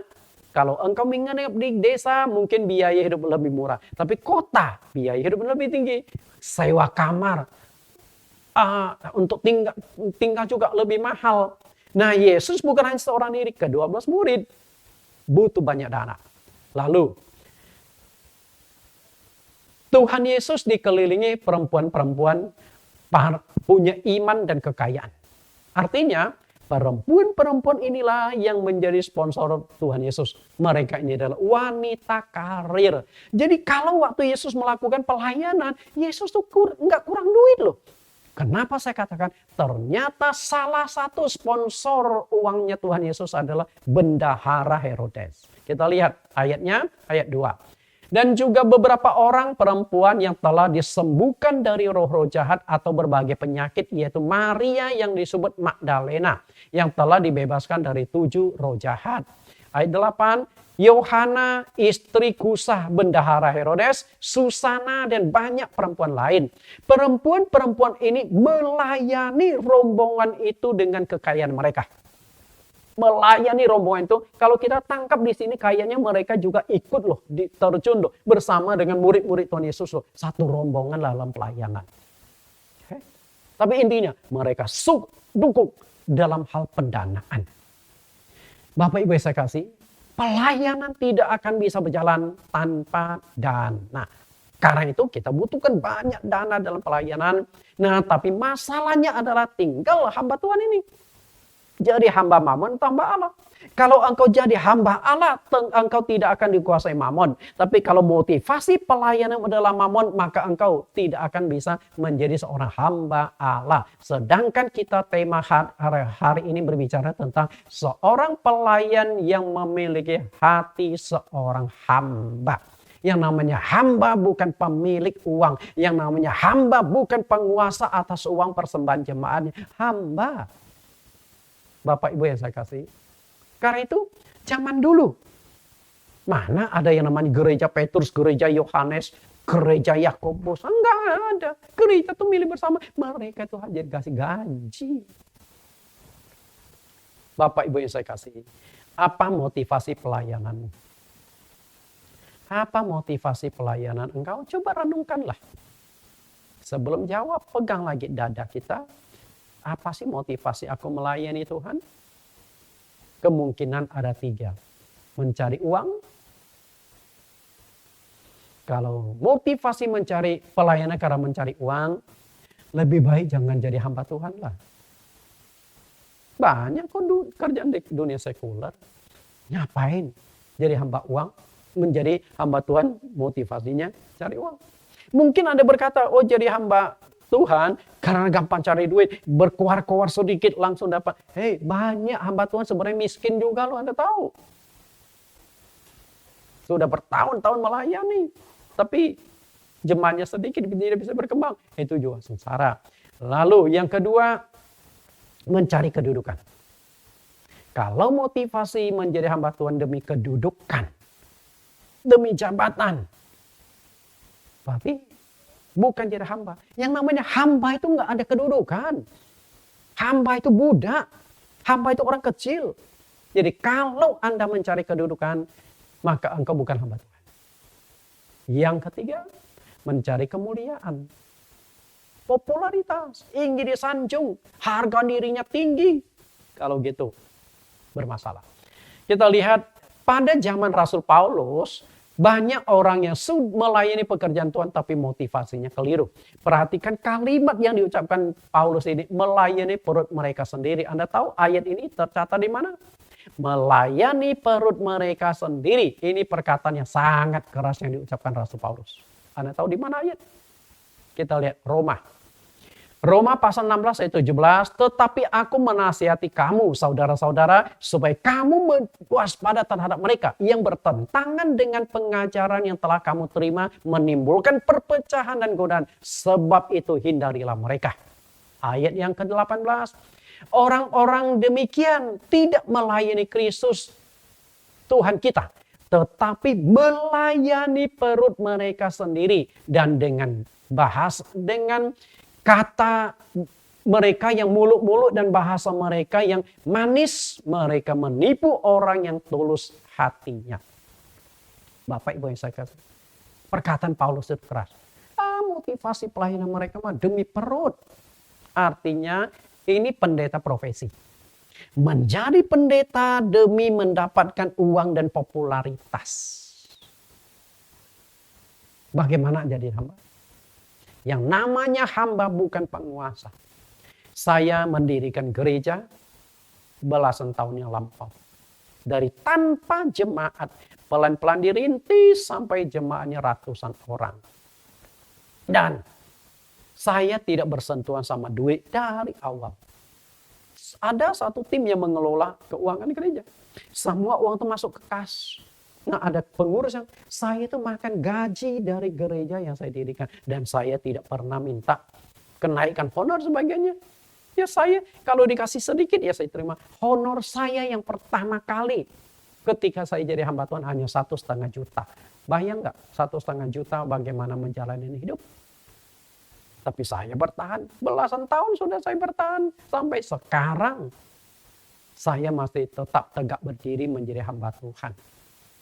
kalau engkau menginap di desa mungkin biaya hidup lebih murah. Tapi kota biaya hidup lebih tinggi. Sewa kamar untuk tinggal juga lebih mahal. Nah, Yesus bukan hanya seorang diri, ke-12 murid butuh banyak dana. Lalu Tuhan Yesus dikelilingi perempuan-perempuan punya iman dan kekayaan. Artinya perempuan-perempuan inilah yang menjadi sponsor Tuhan Yesus. Mereka ini adalah wanita karir. Jadi kalau waktu Yesus melakukan pelayanan, Yesus tuh nggak kurang duit loh. Kenapa saya katakan ternyata salah satu sponsor uangnya Tuhan Yesus adalah bendahara Herodes. Kita lihat ayatnya, ayat 2. Dan juga beberapa orang perempuan yang telah disembuhkan dari roh-roh jahat atau berbagai penyakit, yaitu Maria yang disebut Magdalena, yang telah dibebaskan dari 7 roh jahat. Ayat 8, Yohana, istri Kusah bendahara Herodes, Susana, dan banyak perempuan lain. Perempuan-perempuan ini melayani rombongan itu dengan kekayaan mereka. Melayani rombongan itu, kalau kita tangkap di sini kayaknya mereka juga ikut loh, terjun loh, bersama dengan murid-murid Tuhan Yesus loh. Satu rombongan dalam pelayanan. Okay? Tapi intinya mereka dukung dalam hal pendanaan. Bapak Ibu yang saya kasih, pelayanan tidak akan bisa berjalan tanpa dana. Karena itu kita butuhkan banyak dana dalam pelayanan. Nah, tapi masalahnya adalah tinggal hamba Tuhan ini. Jadi hamba mamon tambah Allah. Kalau engkau jadi hamba Allah, engkau tidak akan dikuasai mamon. Tapi kalau motivasi pelayanan adalah mamon, maka engkau tidak akan bisa menjadi seorang hamba Allah. Sedangkan kita tema hari ini berbicara tentang seorang pelayan yang memiliki hati seorang hamba. Yang namanya hamba bukan pemilik uang. Yang namanya hamba bukan penguasa atas uang persembahan jemaatnya. Hamba. Bapak Ibu yang saya kasih. Karena itu zaman dulu. Mana ada yang namanya gereja Petrus, gereja Yohanes, gereja Yakobus. Enggak ada. Gereja itu milik bersama. Mereka itu hanya dikasih gaji. Bapak Ibu yang saya kasih. Apa motivasi pelayananmu? Apa motivasi pelayanan engkau? Coba renungkanlah. Sebelum jawab, pegang lagi dada kita. Apa sih motivasi aku melayani Tuhan? Kemungkinan ada 3. Mencari uang. Kalau motivasi mencari pelayanan karena mencari uang, lebih baik jangan jadi hamba Tuhan lah. Banyak kok kerjaan di dunia sekuler. Ngapain jadi hamba uang? Menjadi hamba Tuhan motivasinya cari uang. Mungkin Anda berkata, oh jadi hamba Tuhan karena gampang cari duit, berkuar-kuar sedikit langsung dapat. Hei, banyak hamba Tuhan sebenarnya miskin juga loh, Anda tahu. Sudah bertahun-tahun melayani, tapi jemaatnya sedikit, tidak bisa berkembang. Itu juga sengsara. Lalu yang kedua, mencari kedudukan. Kalau motivasi menjadi hamba Tuhan demi kedudukan, demi jabatan, tapi bukan jadi hamba. Yang namanya hamba itu nggak ada kedudukan. Hamba itu budak. Hamba itu orang kecil. Jadi kalau Anda mencari kedudukan, maka engkau bukan hamba Tuhan. Yang ketiga, mencari kemuliaan. Popularitas, ingin disanjung, harga dirinya tinggi. Kalau gitu, bermasalah. Kita lihat pada zaman Rasul Paulus, banyak orang yang melayani pekerjaan Tuhan tapi motivasinya keliru. Perhatikan kalimat yang diucapkan Paulus ini, melayani perut mereka sendiri. Anda tahu ayat ini tercatat di mana? Melayani perut mereka sendiri. Ini perkataan yang sangat keras yang diucapkan Rasul Paulus. Anda tahu di mana ayat? Kita lihat Roma. Roma pasal 16 ayat 17, tetapi aku menasihati kamu saudara-saudara supaya kamu waspada terhadap mereka yang bertentangan dengan pengajaran yang telah kamu terima, menimbulkan perpecahan dan godaan. Sebab itu hindarilah mereka. Ayat yang ke-18, orang-orang demikian tidak melayani Kristus Tuhan kita, tetapi melayani perut mereka sendiri dan dengan kata mereka yang muluk-muluk dan bahasa mereka yang manis, mereka menipu orang yang tulus hatinya. Bapak Ibu yang saya kasih, perkataan Paulus itu keras. Motivasi pelayanan mereka mah demi perut. Artinya ini pendeta profesi. Menjadi pendeta demi mendapatkan uang dan popularitas. Bagaimana jadi hamba? Yang namanya hamba bukan penguasa. Saya mendirikan gereja belasan tahun yang lampau. Dari tanpa jemaat, pelan-pelan dirintis sampai jemaatnya ratusan orang. Dan saya tidak bersentuhan sama duit dari awal. Ada satu tim yang mengelola keuangan gereja. Semua uang itu masuk ke kas. Nah, ada pengurus yang saya itu makan gaji dari gereja yang saya dirikan. Dan saya tidak pernah minta kenaikan honor sebagainya. Ya saya kalau dikasih sedikit ya saya terima. Honor saya yang pertama kali ketika saya jadi hamba Tuhan hanya 1,5 juta. Bayang nggak 1,5 juta bagaimana menjalani hidup? Tapi saya bertahan, belasan tahun sudah saya bertahan. Sampai sekarang saya masih tetap tegak berdiri menjadi hamba Tuhan.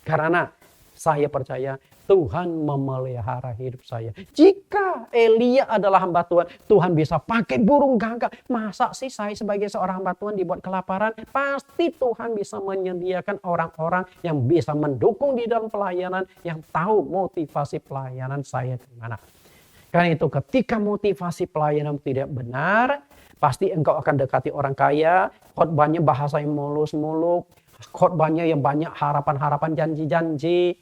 Karena saya percaya Tuhan memelihara hidup saya. Jika Elia adalah hamba Tuhan, Tuhan bisa pakai burung gagak. Masa sih saya sebagai seorang hamba Tuhan dibuat kelaparan? Pasti Tuhan bisa menyediakan orang-orang yang bisa mendukung di dalam pelayanan, yang tahu motivasi pelayanan saya di mana. Karena itu ketika motivasi pelayanan tidak benar, pasti engkau akan dekati orang kaya, khotbahnya bahasa yang mulus-mulus, khotbahnya yang banyak harapan-harapan, janji-janji.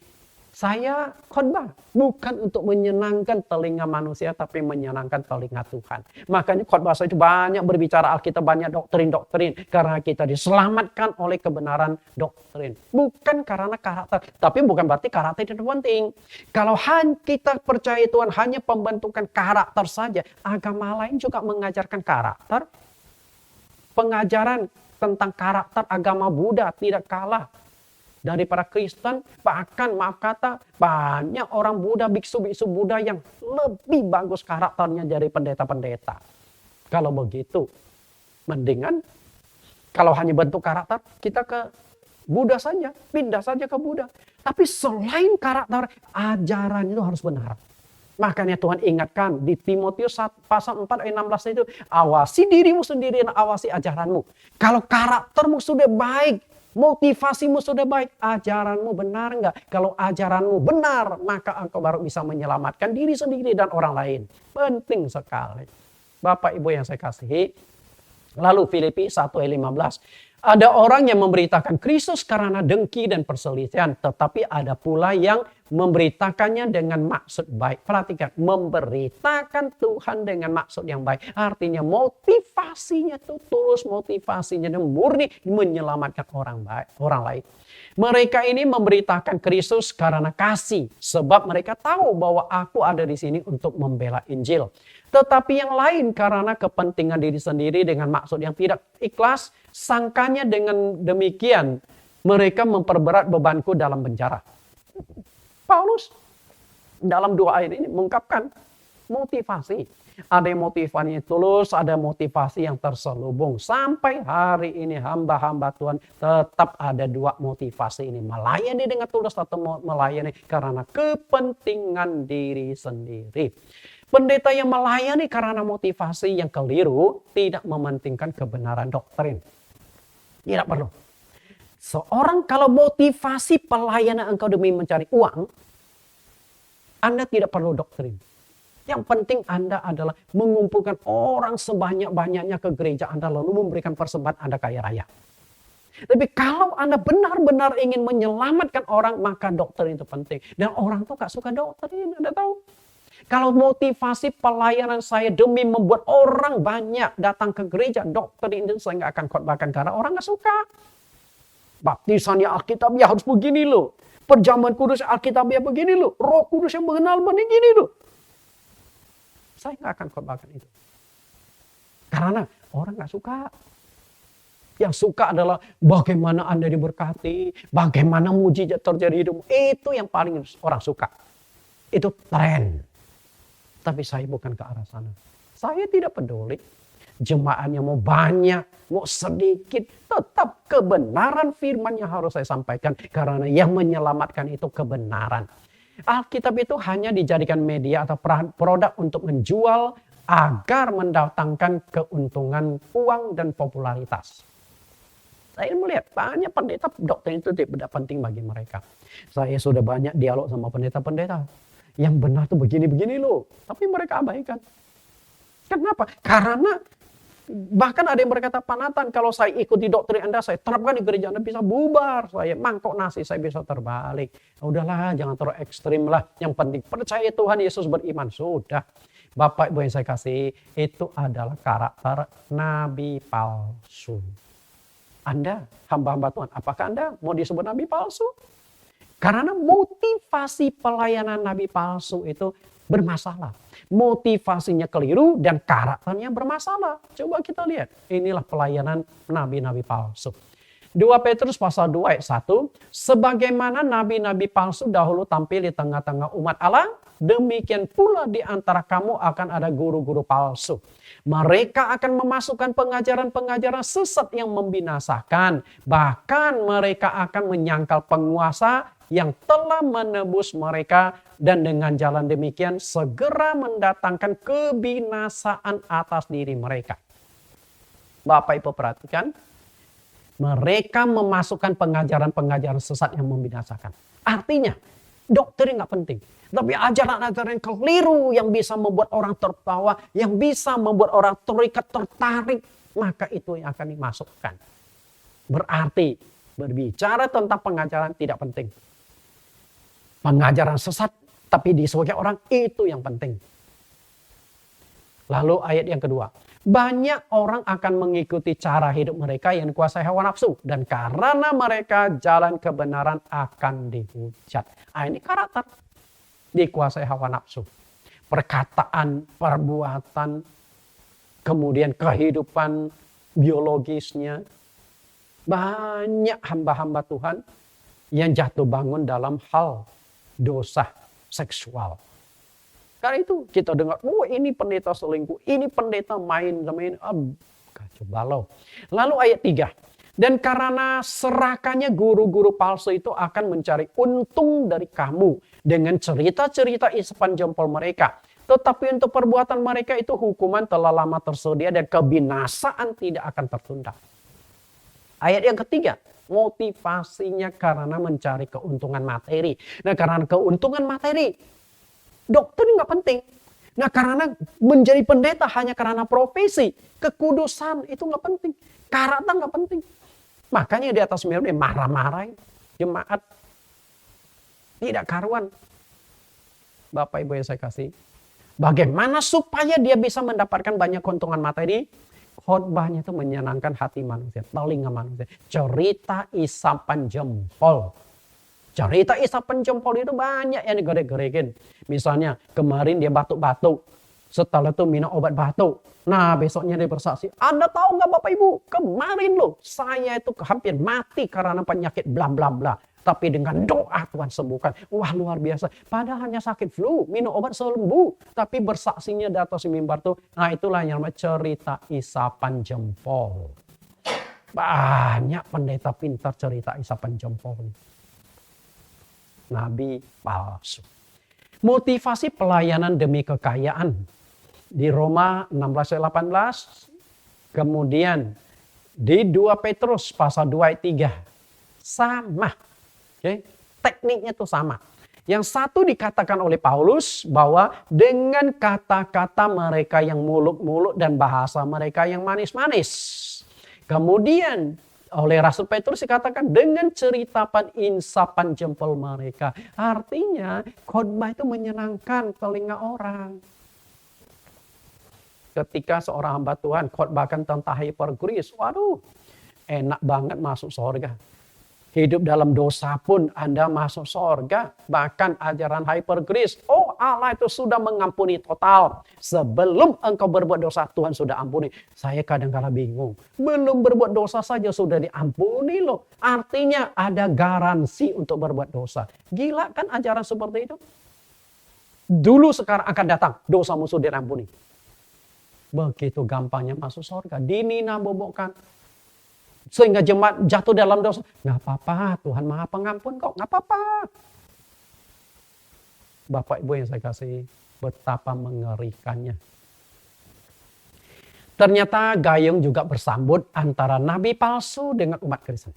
Saya khotbah bukan untuk menyenangkan telinga manusia, tapi menyenangkan telinga Tuhan. Makanya khotbah saya itu banyak berbicara Alkitab, banyak doktrin-doktrin. Karena kita diselamatkan oleh kebenaran doktrin. Bukan karena karakter. Tapi bukan berarti karakter itu penting. Kalau kita percaya Tuhan hanya pembentukan karakter saja, agama lain juga mengajarkan karakter. Pengajaran tentang karakter agama Buddha tidak kalah daripada Kristen. Bahkan maaf kata banyak orang Buddha, biksu-biksu Buddha yang lebih bagus karakternya dari pendeta-pendeta. Kalau begitu mendingan kalau hanya bentuk karakter kita ke Buddha saja, pindah saja ke Buddha. Tapi selain karakter, ajaran itu harus benar. Makanya Tuhan ingatkan di Timotius pasal 4 ayat 16 itu, awasi dirimu sendiri dan awasi ajaranmu. Kalau karaktermu sudah baik, motivasimu sudah baik, ajaranmu benar enggak? Kalau ajaranmu benar, maka engkau baru bisa menyelamatkan diri sendiri dan orang lain. Penting sekali. Bapak Ibu yang saya kasihi. Lalu Filipi 1 ayat 15. Ada orang yang memberitakan Kristus karena dengki dan perselisihan. Tetapi ada pula yang memberitakannya dengan maksud baik. Perhatikan, memberitakan Tuhan dengan maksud yang baik. Artinya motivasinya itu tulus, motivasinya itu murni menyelamatkan orang lain. Mereka ini memberitakan Kristus karena kasih. Sebab mereka tahu bahwa aku ada di sini untuk membela Injil. Tetapi yang lain karena kepentingan diri sendiri dengan maksud yang tidak ikhlas. Sangkanya dengan demikian mereka memperberat bebanku dalam penjara. Paulus dalam 2 ayat ini mengungkapkan motivasi. Ada yang motivasinya tulus, ada motivasi yang terselubung. Sampai hari ini hamba-hamba Tuhan tetap ada 2 motivasi ini. Melayani dengan tulus atau melayani karena kepentingan diri sendiri. Pendeta yang melayani karena motivasi yang keliru tidak mementingkan kebenaran doktrin. Tidak perlu. Seorang kalau motivasi pelayanan engkau demi mencari uang, Anda tidak perlu doktrin. Yang penting Anda adalah mengumpulkan orang sebanyak-banyaknya ke gereja Anda lalu memberikan persembahan Anda kaya raya. Tapi kalau Anda benar-benar ingin menyelamatkan orang, maka doktrin itu penting. Dan orang tuh gak suka doktrin, Anda tahu. Kalau motivasi pelayanan saya demi membuat orang banyak datang ke gereja, doktrin itu saya gak akan khotbahkan karena orang gak suka. Baptisannya Alkitabiah harus begini loh. Perjamuan kudus Alkitabiah begini loh. Roh Kudus yang mengenal begini loh. Saya gak akan khotbahkan itu. Karena orang gak suka. Yang suka adalah bagaimana Anda diberkati, bagaimana mujizat terjadi hidup. Itu yang paling orang suka. Itu tren. Tapi saya bukan ke arah sana. Saya tidak peduli. Jemaatnya mau banyak, mau sedikit. Tetap kebenaran firman yang harus saya sampaikan. Karena yang menyelamatkan itu kebenaran. Alkitab itu hanya dijadikan media atau produk untuk menjual agar mendatangkan keuntungan uang dan popularitas. Saya melihat banyak pendeta doktrin itu tidak penting bagi mereka. Saya sudah banyak dialog sama pendeta-pendeta. Yang benar tuh begini-begini loh. Tapi mereka abaikan. Kenapa? Karena bahkan ada yang berkata, Pak Nathan, kalau saya ikuti doktrin Anda, saya terapkan di gereja Anda bisa bubar. Saya mangkok nasi, saya bisa terbalik. Udahlah, jangan terlalu ekstrim lah. Yang penting percaya Tuhan Yesus beriman. Sudah. Bapak Ibu yang saya kasih, itu adalah karakter nabi palsu. Anda, hamba-hamba Tuhan, apakah Anda mau disebut nabi palsu? Karena motivasi pelayanan nabi palsu itu bermasalah. Motivasinya keliru dan karakternya bermasalah. Coba kita lihat. Inilah pelayanan nabi-nabi palsu. 2 Petrus pasal 2 ayat 1. Sebagaimana nabi-nabi palsu dahulu tampil di tengah-tengah umat Allah, demikian pula di antara kamu akan ada guru-guru palsu. Mereka akan memasukkan pengajaran-pengajaran sesat yang membinasakan. Bahkan mereka akan menyangkal penguasa yang telah menebus mereka, dan dengan jalan demikian segera mendatangkan kebinasaan atas diri mereka. Bapak Ibu perhatikan, mereka memasukkan pengajaran-pengajaran sesat yang membinasakan. Artinya, doktrin nggak penting. Tapi ajaran-ajaran keliru yang bisa membuat orang tertawa, yang bisa membuat orang terikat, tertarik, maka itu yang akan dimasukkan. Berarti, berbicara tentang pengajaran tidak penting. Pengajaran sesat, tapi disukai orang, itu yang penting. Lalu ayat yang kedua. Banyak orang akan mengikuti cara hidup mereka yang dikuasai hawa nafsu. Dan karena mereka jalan kebenaran akan dihujat. Ini karakter. Dikuasai hawa nafsu. Perkataan, perbuatan, kemudian kehidupan biologisnya. Banyak hamba-hamba Tuhan yang jatuh bangun dalam hal dosa seksual. Karena itu kita dengar, ini pendeta selingkuh, ini pendeta main-main, kacau balau. Lalu ayat 3. Dan karena serakannya guru-guru palsu itu akan mencari untung dari kamu dengan cerita-cerita isapan jempol mereka. Tetapi untuk perbuatan mereka itu hukuman telah lama tersedia dan kebinasaan tidak akan tertunda. Ayat yang ketiga, motivasinya karena mencari keuntungan materi. Nah, karena keuntungan materi, doktrin nggak penting. Nah, karena menjadi pendeta hanya karena profesi, kekudusan itu nggak penting. Karakter nggak penting. Makanya di atas mimbar dia marah-marah jemaat. Tidak karuan. Bapak Ibu yang saya kasih. Bagaimana supaya dia bisa mendapatkan banyak keuntungan materi? Khotbahnya itu menyenangkan hati manusia, telinga manusia. Cerita isapan jempol. Cerita isapan jempol itu banyak yang digerek-gerekin. Misalnya kemarin dia batuk-batuk. Setelah itu minum obat batuk. Nah besoknya dia bersaksi. Anda tahu nggak Bapak Ibu? Kemarin loh saya itu hampir mati karena penyakit bla bla bla. Tapi dengan doa Tuhan sembuhkan. Wah luar biasa. Padahal hanya sakit flu. Minum obat sembuh. Tapi bersaksinya di atas mimbar tuh. Nah itulah yang namanya cerita isapan jempol. Banyak pendeta pintar cerita isapan jempol. Nabi palsu. Motivasi pelayanan demi kekayaan. Di Roma 16-18. Kemudian di 2 Petrus pasal 2 ayat 3. Sama. Okay. Tekniknya tuh sama. Yang satu dikatakan oleh Paulus bahwa dengan kata-kata mereka yang muluk-muluk dan bahasa mereka yang manis-manis. Kemudian oleh Rasul Petrus dikatakan dengan ceritapan insapan jempol mereka. Artinya khotbah itu menyenangkan telinga orang. Ketika seorang hamba Tuhan khotbahkan tentang hypergrace, waduh enak banget masuk surga. Hidup dalam dosa pun Anda masuk surga. Bahkan ajaran hypergrace. Oh Allah itu sudah mengampuni total. Sebelum engkau berbuat dosa Tuhan sudah ampuni. Saya kadang-kadang bingung. Belum berbuat dosa saja sudah diampuni loh. Artinya ada garansi untuk berbuat dosa. Gila kan ajaran seperti itu? Dulu sekarang akan datang. Dosamu sudah diampuni. Begitu gampangnya masuk surga. Dinina bobokkan. Sehingga jemaat jatuh dalam dosa. Nggak apa-apa, Tuhan Maha Pengampun kok. Nggak apa-apa. Bapak Ibu yang saya kasih, betapa mengerikannya. Ternyata gayung juga bersambut antara nabi palsu dengan umat Kristen.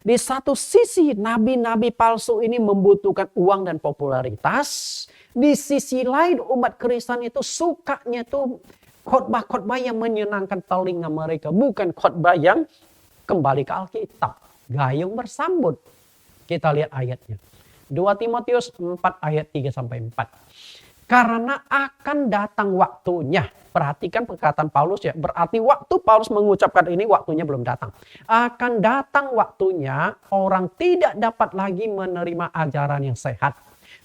Di satu sisi, nabi-nabi palsu ini membutuhkan uang dan popularitas. Di sisi lain, umat Kristen itu sukanya tuh khotbah-khotbah yang menyenangkan telinga mereka. Bukan khotbah yang kembali ke Alkitab. Gayung bersambut. Kita lihat ayatnya. 2 Timotius 4 ayat 3-4. Karena akan datang waktunya. Perhatikan perkataan Paulus ya. Berarti waktu Paulus mengucapkan ini waktunya belum datang. Akan datang waktunya orang tidak dapat lagi menerima ajaran yang sehat.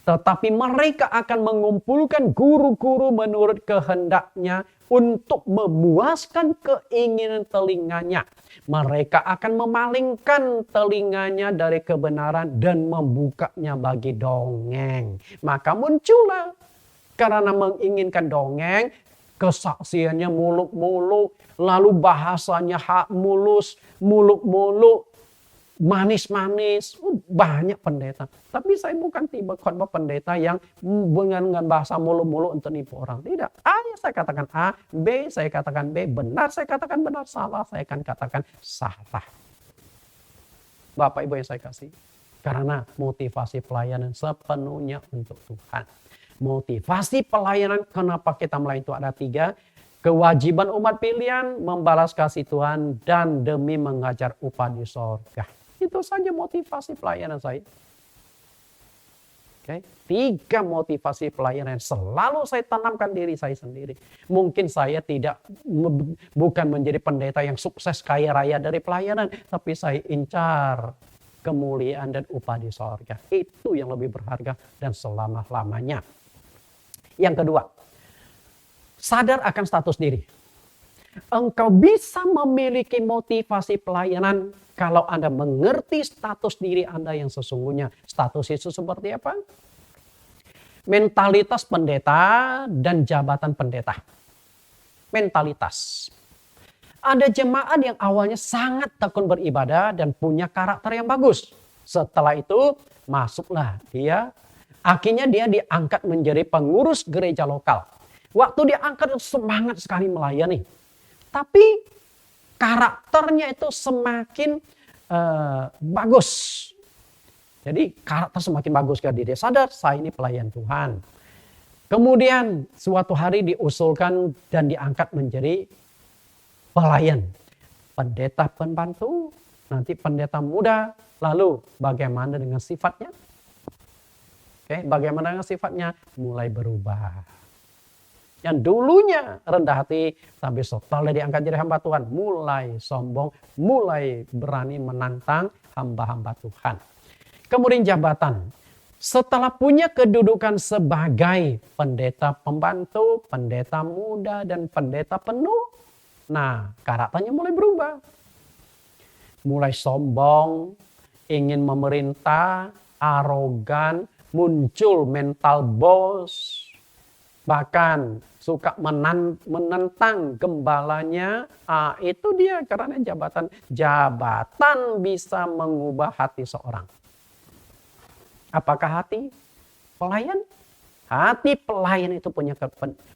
Tetapi mereka akan mengumpulkan guru-guru menurut kehendaknya untuk memuaskan keinginan telinganya. Mereka akan memalingkan telinganya dari kebenaran dan membukanya bagi dongeng. Maka muncullah karena menginginkan dongeng, kesaksiannya muluk-muluk, lalu bahasanya mulus, muluk-muluk, manis-manis, banyak pendeta. Tapi saya bukan tipe khotbah pendeta yang dengan bahasa muluk-muluk untuk nipu orang. Tidak. A saya katakan A, B saya katakan B, benar saya katakan benar, salah saya akan katakan salah. Bapak Ibu yang saya kasih. Karena motivasi pelayanan sepenuhnya untuk Tuhan. Motivasi pelayanan kenapa kita melayani itu ada 3. Kewajiban umat pilihan, membalas kasih Tuhan, dan demi mengajar upah di sorga. Itu saja motivasi pelayanan saya. Oke, 3 motivasi pelayanan selalu saya tanamkan diri saya sendiri. Mungkin saya bukan menjadi pendeta yang sukses kaya raya dari pelayanan, tapi saya incar kemuliaan dan upah di sorga. Itu yang lebih berharga dan selama-lamanya. Yang kedua, sadar akan status diri. Engkau bisa memiliki motivasi pelayanan kalau Anda mengerti status diri Anda yang sesungguhnya. Status itu seperti apa? Mentalitas pendeta dan jabatan pendeta. Mentalitas. Ada jemaat yang awalnya sangat tekun beribadah dan punya karakter yang bagus. Setelah itu masuklah dia. Akhirnya dia diangkat menjadi pengurus gereja lokal. Waktu diangkat semangat sekali melayani. Tapi karakternya itu semakin bagus. Jadi karakter semakin bagus karena dia sadar saya ini pelayan Tuhan. Kemudian suatu hari diusulkan dan diangkat menjadi pelayan. Pendeta pembantu, nanti pendeta muda. Lalu bagaimana dengan sifatnya? Oke, bagaimana dengan sifatnya? Mulai berubah. Yang dulunya rendah hati, tapi setelah diangkat jadi hamba Tuhan, mulai sombong, mulai berani menantang hamba-hamba Tuhan. Kemudian jabatan. Setelah punya kedudukan sebagai pendeta pembantu, pendeta muda, dan pendeta penuh, nah karakternya mulai berubah. Mulai sombong, ingin memerintah, arogan, muncul mental bos, bahkan suka menentang gembalanya. Itu dia karena jabatan bisa mengubah hati seorang. Apakah hati pelayan? Hati pelayan itu punya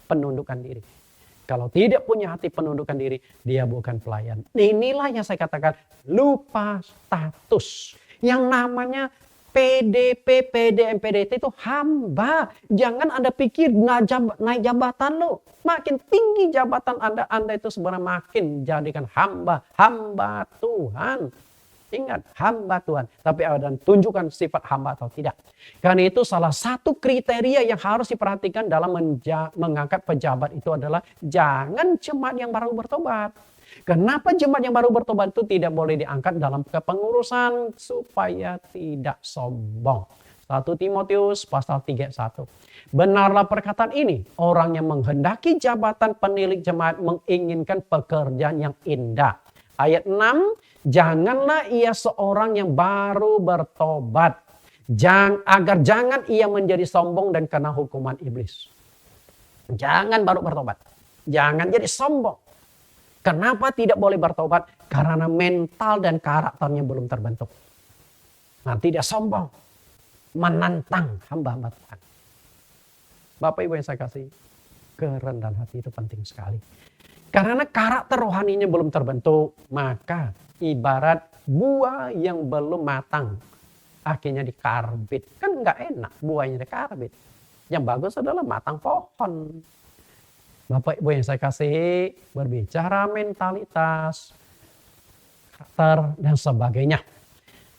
penundukan diri. Kalau tidak punya hati penundukan diri, dia bukan pelayan. Inilah yang saya katakan lupa status. Yang namanya PDP, PDM, PDT itu hamba. Jangan Anda pikir naik jabatan lo. Makin tinggi jabatan Anda itu sebenarnya makin jadikan hamba. Hamba Tuhan. Ingat, hamba Tuhan. Tapi Anda tunjukkan sifat hamba atau tidak. Karena itu salah satu kriteria yang harus diperhatikan dalam mengangkat pejabat itu adalah jangan jemaat yang baru bertobat. Kenapa jemaat yang baru bertobat itu tidak boleh diangkat dalam kepengurusan? Supaya tidak sombong. 1 Timotius pasal 3:1. Benarlah perkataan ini. Orang yang menghendaki jabatan penilik jemaat menginginkan pekerjaan yang indah. Ayat 6. Janganlah ia seorang yang baru bertobat. Agar jangan ia menjadi sombong dan kena hukuman iblis. Jangan baru bertobat. Jangan jadi sombong. Kenapa tidak boleh bertobat? Karena mental dan karakternya belum terbentuk. Nah, tidak sombong. Menantang hamba-hamba Tuhan. Bapak Ibu yang saya kasih, kerendahan hati itu penting sekali. Karena karakter rohaninya belum terbentuk, maka ibarat buah yang belum matang, akhirnya dikarbit. Kan nggak enak buahnya dikarbit. Yang bagus adalah matang pohon. Bapak Ibu yang saya kasih, berbicara mentalitas, karakter, dan sebagainya.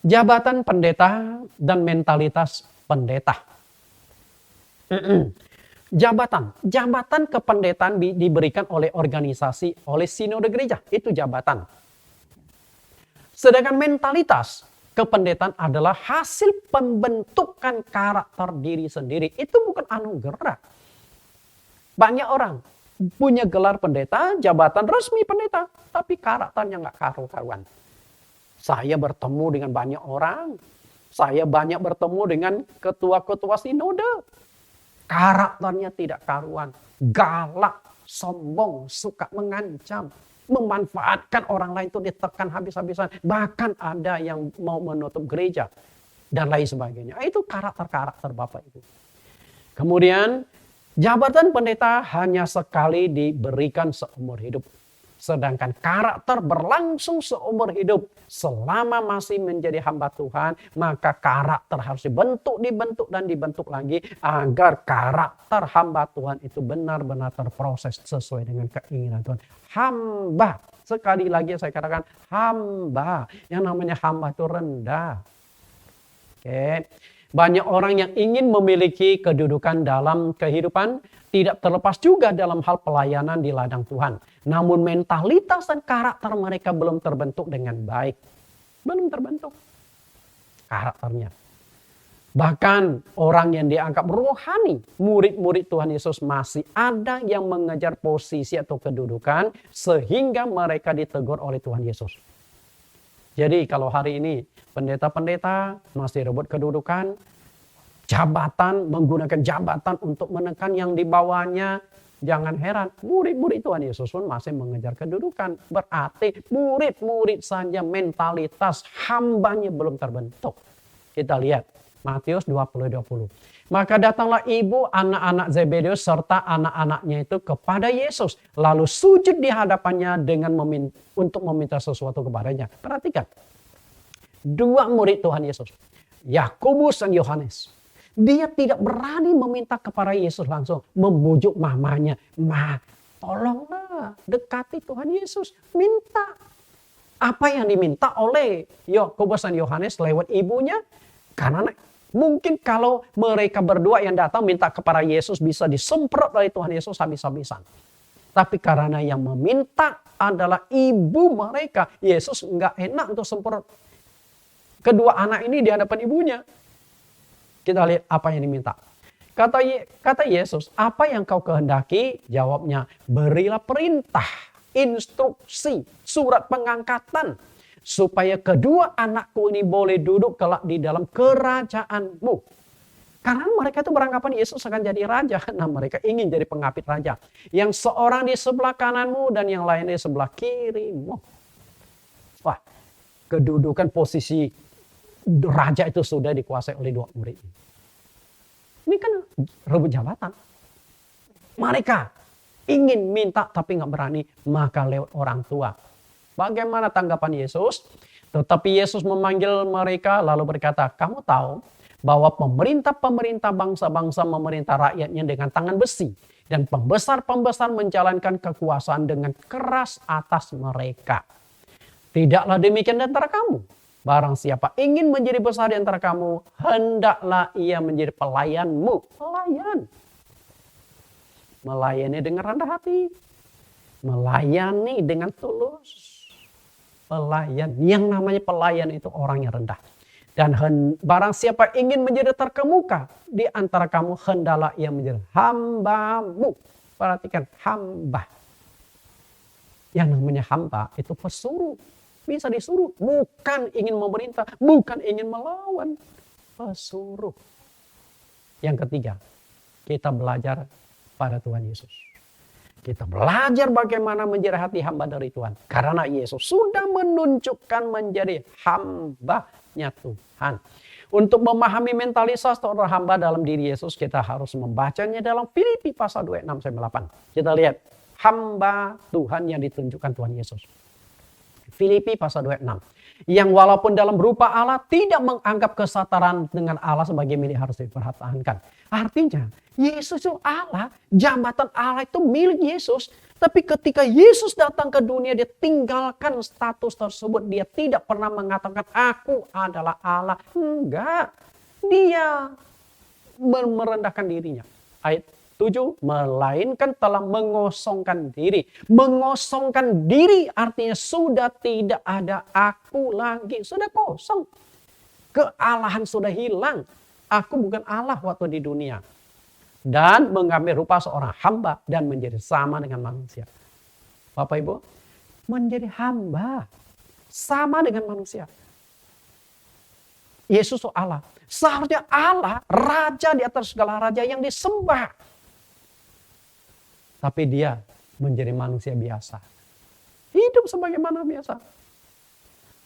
Jabatan pendeta dan mentalitas pendeta. Jabatan kependetaan diberikan oleh organisasi, oleh sinode gereja. Itu jabatan. Sedangkan mentalitas kependetaan adalah hasil pembentukan karakter diri sendiri. Itu bukan anugerah. Banyak orang punya gelar pendeta, jabatan resmi pendeta, tapi karakternya nggak karu-karuan. Saya bertemu dengan banyak orang. Saya banyak bertemu dengan ketua-ketua sinode. Karakternya tidak karuan. Galak, sombong, suka mengancam. Memanfaatkan orang lain itu ditekan habis-habisan. Bahkan ada yang mau menutup gereja. Dan lain sebagainya. Itu karakter-karakter Bapak Ibu. Kemudian jabatan pendeta hanya sekali diberikan seumur hidup. Sedangkan karakter berlangsung seumur hidup. Selama masih menjadi hamba Tuhan, maka karakter harus dibentuk dan dibentuk lagi. Agar karakter hamba Tuhan itu benar-benar terproses sesuai dengan keinginan Tuhan. Hamba, sekali lagi saya katakan hamba. Yang namanya hamba itu rendah. Oke. Banyak orang yang ingin memiliki kedudukan dalam kehidupan, tidak terlepas juga dalam hal pelayanan di ladang Tuhan. Namun mentalitas dan karakter mereka belum terbentuk dengan baik. Belum terbentuk karakternya. Bahkan orang yang dianggap rohani, murid-murid Tuhan Yesus masih ada yang mengejar posisi atau kedudukan sehingga mereka ditegur oleh Tuhan Yesus. Jadi kalau hari ini pendeta-pendeta masih rebut kedudukan, jabatan, menggunakan jabatan untuk menekan yang di bawahnya, jangan heran, murid-murid Tuhan Yesus pun masih mengejar kedudukan. Berarti murid-murid saja mentalitas hambanya belum terbentuk. Kita lihat Matius 20:20. Maka datanglah ibu anak-anak Zebedeus serta anak-anaknya itu kepada Yesus. Lalu sujud di hadapannya dengan untuk meminta sesuatu kepadanya. Perhatikan. Dua murid Tuhan Yesus. Yakobus dan Yohanes. Dia tidak berani meminta kepada Yesus langsung. Membujuk mamanya. Ma, tolonglah dekati Tuhan Yesus. Minta. Apa yang diminta oleh Yakobus dan Yohanes lewat ibunya? Karena mungkin kalau mereka berdua yang datang minta kepada Yesus bisa disemprot oleh Tuhan Yesus habis-habisan. Tapi karena yang meminta adalah ibu mereka. Yesus nggak enak untuk semprot kedua anak ini di hadapan ibunya. Kita lihat apa yang diminta. Kata Yesus, apa yang kau kehendaki? Jawabnya, berilah perintah, instruksi, surat pengangkatan. Supaya kedua anakku ini boleh duduk kelak di dalam kerajaanmu. Karena mereka itu beranggapan Yesus akan jadi raja. Nah mereka ingin jadi pengapit raja. Yang seorang di sebelah kananmu dan yang lain di sebelah kirimu. Wah, kedudukan posisi raja itu sudah dikuasai oleh dua murid. Ini kan rebut jabatan. Mereka ingin minta tapi nggak berani. Maka lewat orang tua. Bagaimana tanggapan Yesus? Tetapi Yesus memanggil mereka lalu berkata, kamu tahu bahwa pemerintah-pemerintah bangsa-bangsa memerintah rakyatnya dengan tangan besi. Dan pembesar-pembesar menjalankan kekuasaan dengan keras atas mereka. Tidaklah demikian di antara kamu. Barang siapa ingin menjadi besar di antara kamu, hendaklah ia menjadi pelayanmu. Pelayan. Melayani dengan rendah hati. Melayani dengan tulus. Pelayan. Yang namanya pelayan itu orang yang rendah. Dan barang siapa ingin menjadi terkemuka di antara kamu, hendaklah ia menjadi hambamu. Perhatikan, hamba. Yang namanya hamba itu pesuruh. Bisa disuruh. Bukan ingin memerintah. Bukan ingin melawan. Pesuruh. Yang ketiga, kita belajar pada Tuhan Yesus. Kita belajar bagaimana menjadi hati hamba dari Tuhan. Karena Yesus sudah menunjukkan menjadi hambanya Tuhan. Untuk memahami mentalitas seorang hamba dalam diri Yesus, kita harus membacanya dalam Filipi pasal 2:6-8. Kita lihat hamba Tuhan yang ditunjukkan Tuhan Yesus. Filipi pasal 2:6. Yang walaupun dalam rupa Allah tidak menganggap kesetaraan dengan Allah sebagai milik harus dipertahankan. Artinya Yesus itu Allah, jabatan Allah itu milik Yesus. Tapi ketika Yesus datang ke dunia, dia tinggalkan status tersebut. Dia tidak pernah mengatakan aku adalah Allah. Enggak. Dia merendahkan dirinya. Ayat 7, melainkan telah mengosongkan diri. Mengosongkan diri artinya sudah tidak ada aku lagi. Sudah kosong. Kealahan sudah hilang. Aku bukan Allah waktu di dunia. Dan mengambil rupa seorang hamba dan menjadi sama dengan manusia. Bapak Ibu, menjadi hamba. Sama dengan manusia. Yesus itu Allah. Seharusnya Allah, raja di atas segala raja yang disembah. Tapi dia menjadi manusia biasa. Hidup sebagaimana biasa.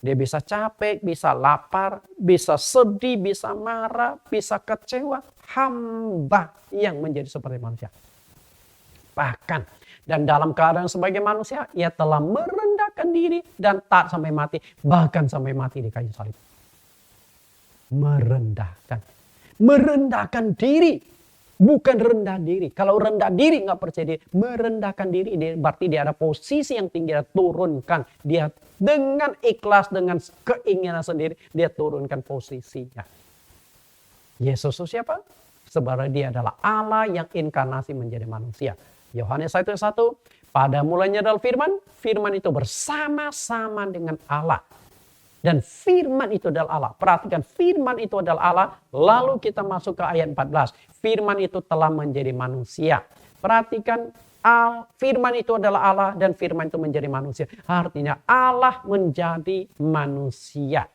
Dia bisa capek, bisa lapar, bisa sedih, bisa marah, bisa kecewa. Hamba yang menjadi seperti manusia. Bahkan, dan dalam keadaan sebagai manusia, ia telah merendahkan diri dan taat sampai mati. Bahkan sampai mati di kayu salib. Merendahkan diri, bukan rendah diri. Kalau rendah diri nggak percaya diri, merendahkan diri berarti dia ada posisi yang tinggi, dia turunkan. Dia dengan ikhlas, dengan keinginan sendiri, dia turunkan posisinya. Yesus itu siapa? Sebenarnya dia adalah Allah yang inkarnasi menjadi manusia. Yohanes 1:1, pada mulanya adalah firman, firman itu bersama-sama dengan Allah. Dan firman itu adalah Allah. Perhatikan, firman itu adalah Allah. Lalu kita masuk ke ayat 14. Firman itu telah menjadi manusia. Perhatikan, firman itu adalah Allah dan firman itu menjadi manusia. Artinya Allah menjadi manusia.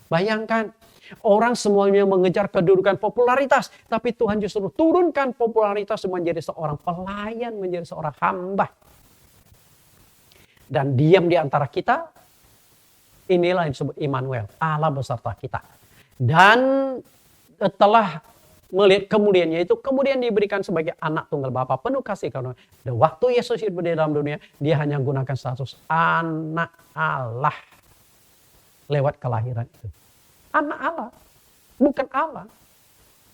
Bayangkan, orang semuanya mengejar kedudukan popularitas. Tapi Tuhan justru turunkan popularitas menjadi seorang pelayan, menjadi seorang hamba. Dan diam di antara kita. Inilah yang disebut Immanuel, Allah beserta kita. Dan telah melihat kemudiannya itu, kemudian diberikan sebagai anak tunggal Bapa penuh kasih karunia. Dan waktu Yesus hidup di dalam dunia, dia hanya menggunakan status anak Allah lewat kelahiran itu. Anak Allah, bukan Allah.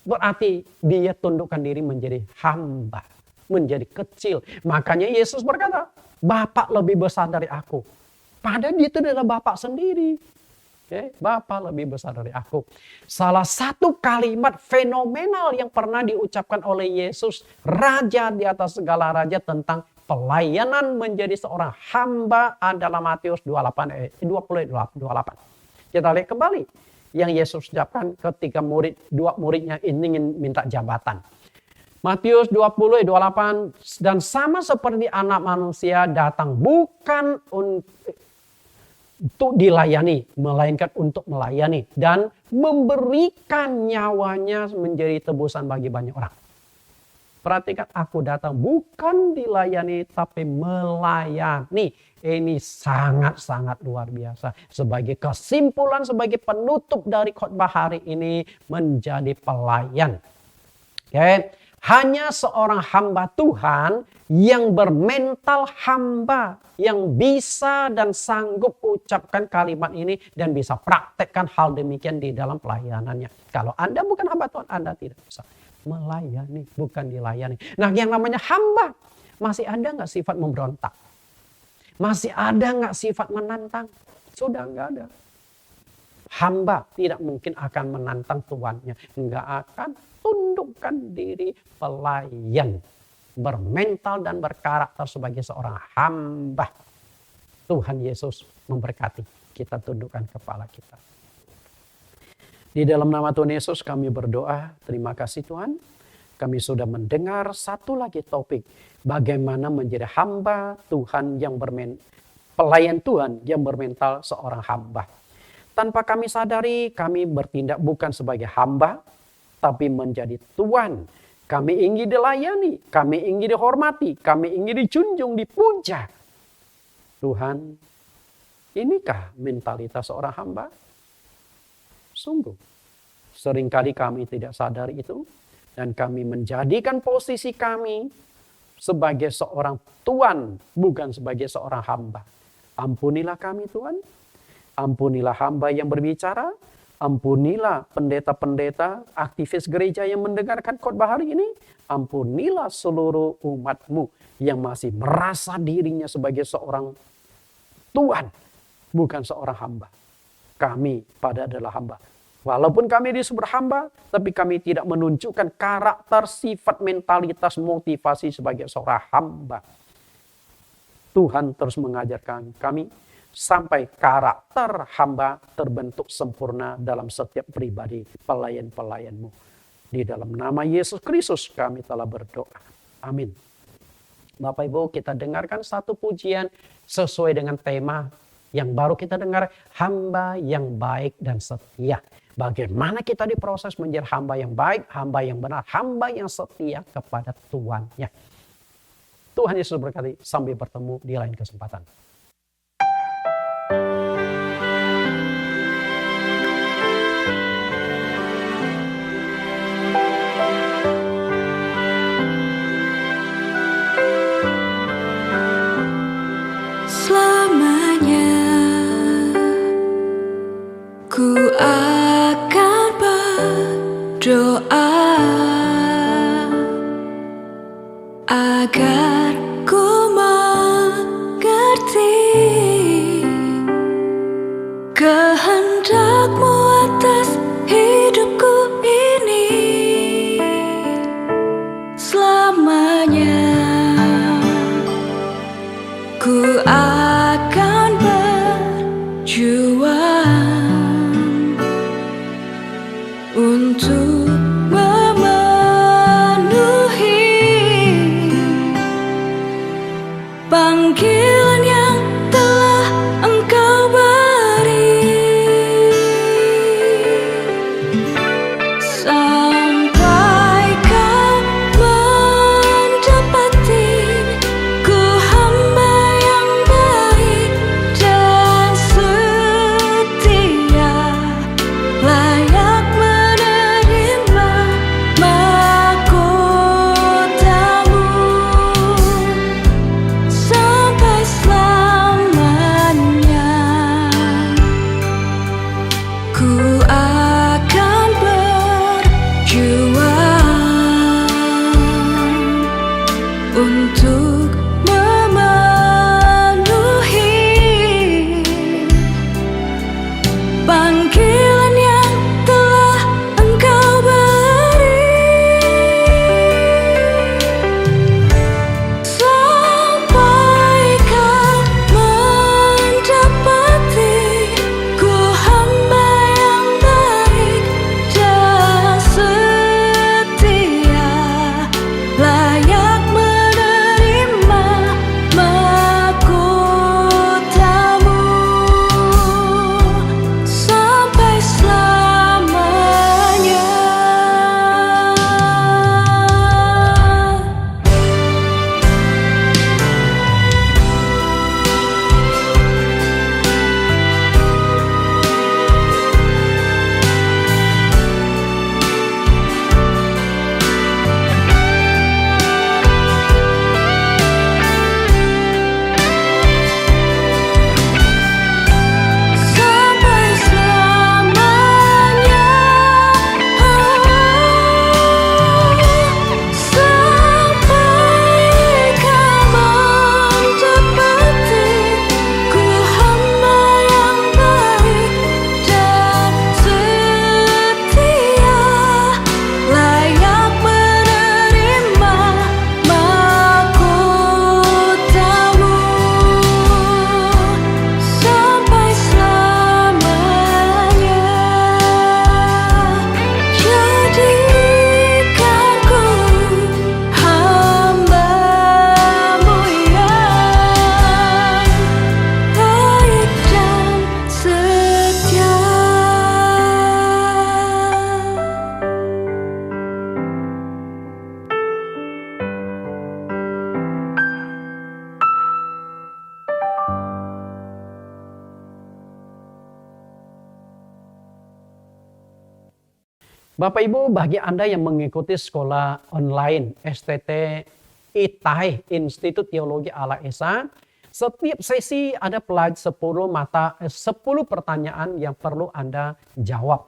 Berarti dia tundukkan diri menjadi hamba, menjadi kecil. Makanya Yesus berkata, Bapa lebih besar dari aku. Padahal dia itu adalah Bapa sendiri. Bapa lebih besar dari aku. Salah satu kalimat fenomenal yang pernah diucapkan oleh Yesus, Raja di atas segala raja, tentang pelayanan menjadi seorang hamba adalah Matius 28. Kita lihat kembali yang Yesus ucapkan ketika dua muridnya ingin minta jabatan. Matius 20:28, dan sama seperti anak manusia datang bukan untuk dilayani, melainkan untuk melayani dan memberikan nyawanya menjadi tebusan bagi banyak orang. Perhatikan, aku datang bukan dilayani tapi melayani. Ini sangat-sangat luar biasa. Sebagai kesimpulan, sebagai penutup dari khotbah hari ini, menjadi pelayan. Hanya seorang hamba Tuhan yang bermental hamba, yang bisa dan sanggup ucapkan kalimat ini dan bisa praktekkan hal demikian di dalam pelayanannya. Kalau Anda bukan hamba Tuhan, Anda tidak bisa melayani, bukan dilayani. Nah, yang namanya hamba, masih ada nggak sifat memberontak? Masih ada nggak sifat menantang? Sudah nggak ada. Hamba tidak mungkin akan menantang tuannya, nggak akan. Tundukkan diri, pelayan, bermental dan berkarakter sebagai seorang hamba. Tuhan Yesus memberkati. Kita tundukkan kepala kita. Di dalam nama Tuhan Yesus kami berdoa. Terima kasih Tuhan. Kami sudah mendengar satu lagi topik. Bagaimana menjadi hamba Tuhan yang pelayan Tuhan yang bermental seorang hamba. Tanpa kami sadari, kami bertindak bukan sebagai hamba, tapi menjadi tuan. Kami ingin dilayani, kami ingin dihormati, kami ingin dijunjung, dipuja. Tuhan, inikah mentalitas seorang hamba? Sungguh, seringkali kami tidak sadar itu. Dan kami menjadikan posisi kami sebagai seorang tuan, bukan sebagai seorang hamba. Ampunilah kami Tuhan, ampunilah hamba yang berbicara, ampunilah pendeta-pendeta, aktivis gereja yang mendengarkan khotbah hari ini. Ampunilah seluruh umat-Mu yang masih merasa dirinya sebagai seorang Tuhan, bukan seorang hamba. Kami adalah hamba. Walaupun kami disebut hamba, tapi kami tidak menunjukkan karakter, sifat, mentalitas, motivasi sebagai seorang hamba. Tuhan terus mengajarkan kami sampai karakter hamba terbentuk sempurna dalam setiap pribadi pelayan-pelayanmu. Di dalam nama Yesus Kristus kami telah berdoa. Amin. Bapak Ibu, kita dengarkan satu pujian sesuai dengan tema yang baru kita dengar, hamba yang baik dan setia. Bagaimana kita diproses menjadi hamba yang baik, hamba yang benar, hamba yang setia kepada Tuhannya. Tuhan Yesus berkati, sampai bertemu di lain kesempatan. Selamanya ku akan berdoa agar ku mengerti kehendak-Mu atas hidupku ini. Selamanya ku akan berjuang untuk memenuhi panggilan yang telah Engkau beri, sampai Kau mendapati ku hamba yang baik dan setia, layak menerima mahkotamu sampai selamanya. Ku akan berjuang untuk memenuhi panggilan yang telah Engkau beri, sampai Kau mendapati ku hamba yang baik dan setia, layak menerima mahkotamu sampai selamanya. Sampai selamanya, sampai Kau mendapati ku hamba yang baik dan setia, layak menerima mahkotamu sampai selamanya. Jadikan ku hamba-Mu yang baik dan setia. Bapak Ibu, bagi Anda yang mengikuti sekolah online STT ITAI, Institut Teologi Allah Esa, setiap sesi ada 10 pertanyaan yang perlu Anda jawab.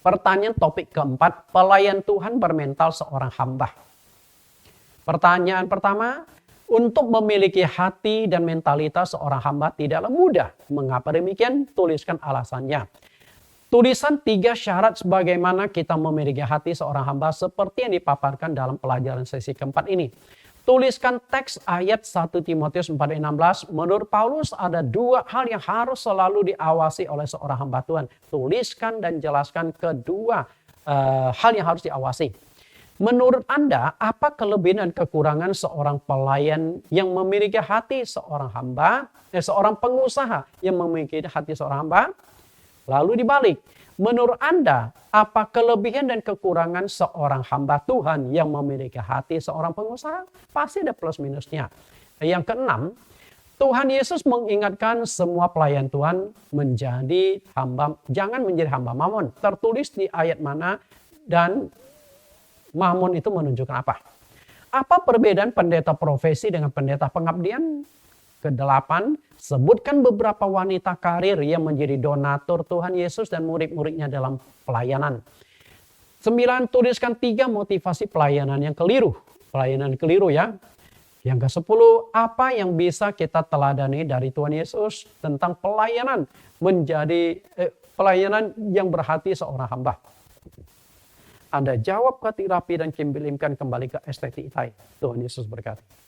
Pertanyaan topik keempat, pelayan Tuhan bermental seorang hamba. Pertanyaan pertama, untuk memiliki hati dan mentalitas seorang hamba tidaklah mudah. Mengapa demikian? Tuliskan alasannya. Tulisan 3 syarat sebagaimana kita memiliki hati seorang hamba seperti yang dipaparkan dalam pelajaran sesi keempat ini. Tuliskan teks ayat 1 Timotius 4:16. Menurut Paulus ada 2 hal yang harus selalu diawasi oleh seorang hamba Tuhan. Tuliskan dan jelaskan kedua hal yang harus diawasi. Menurut Anda, apa kelebihan dan kekurangan seorang pelayan yang memiliki hati seorang hamba, seorang pengusaha yang memiliki hati seorang hamba? Lalu dibalik, menurut Anda, apa kelebihan dan kekurangan seorang hamba Tuhan yang memiliki hati seorang pengusaha? Pasti ada plus minusnya. Yang keenam, Tuhan Yesus mengingatkan semua pelayan Tuhan menjadi hamba, jangan menjadi hamba mamon. Tertulis di ayat mana dan mamon itu menunjukkan apa? Apa perbedaan pendeta profesi dengan pendeta pengabdian? Kedelapan, sebutkan beberapa wanita karir yang menjadi donatur Tuhan Yesus dan murid-muridnya dalam pelayanan. 9, tuliskan 3 motivasi pelayanan yang keliru. Pelayanan keliru ya. Yang ke-10, apa yang bisa kita teladani dari Tuhan Yesus tentang pelayanan menjadi pelayanan yang berhati seorang hamba. Anda jawab ke Rapi dan kirimkan kembali ke STT Itai. Tuhan Yesus berkati.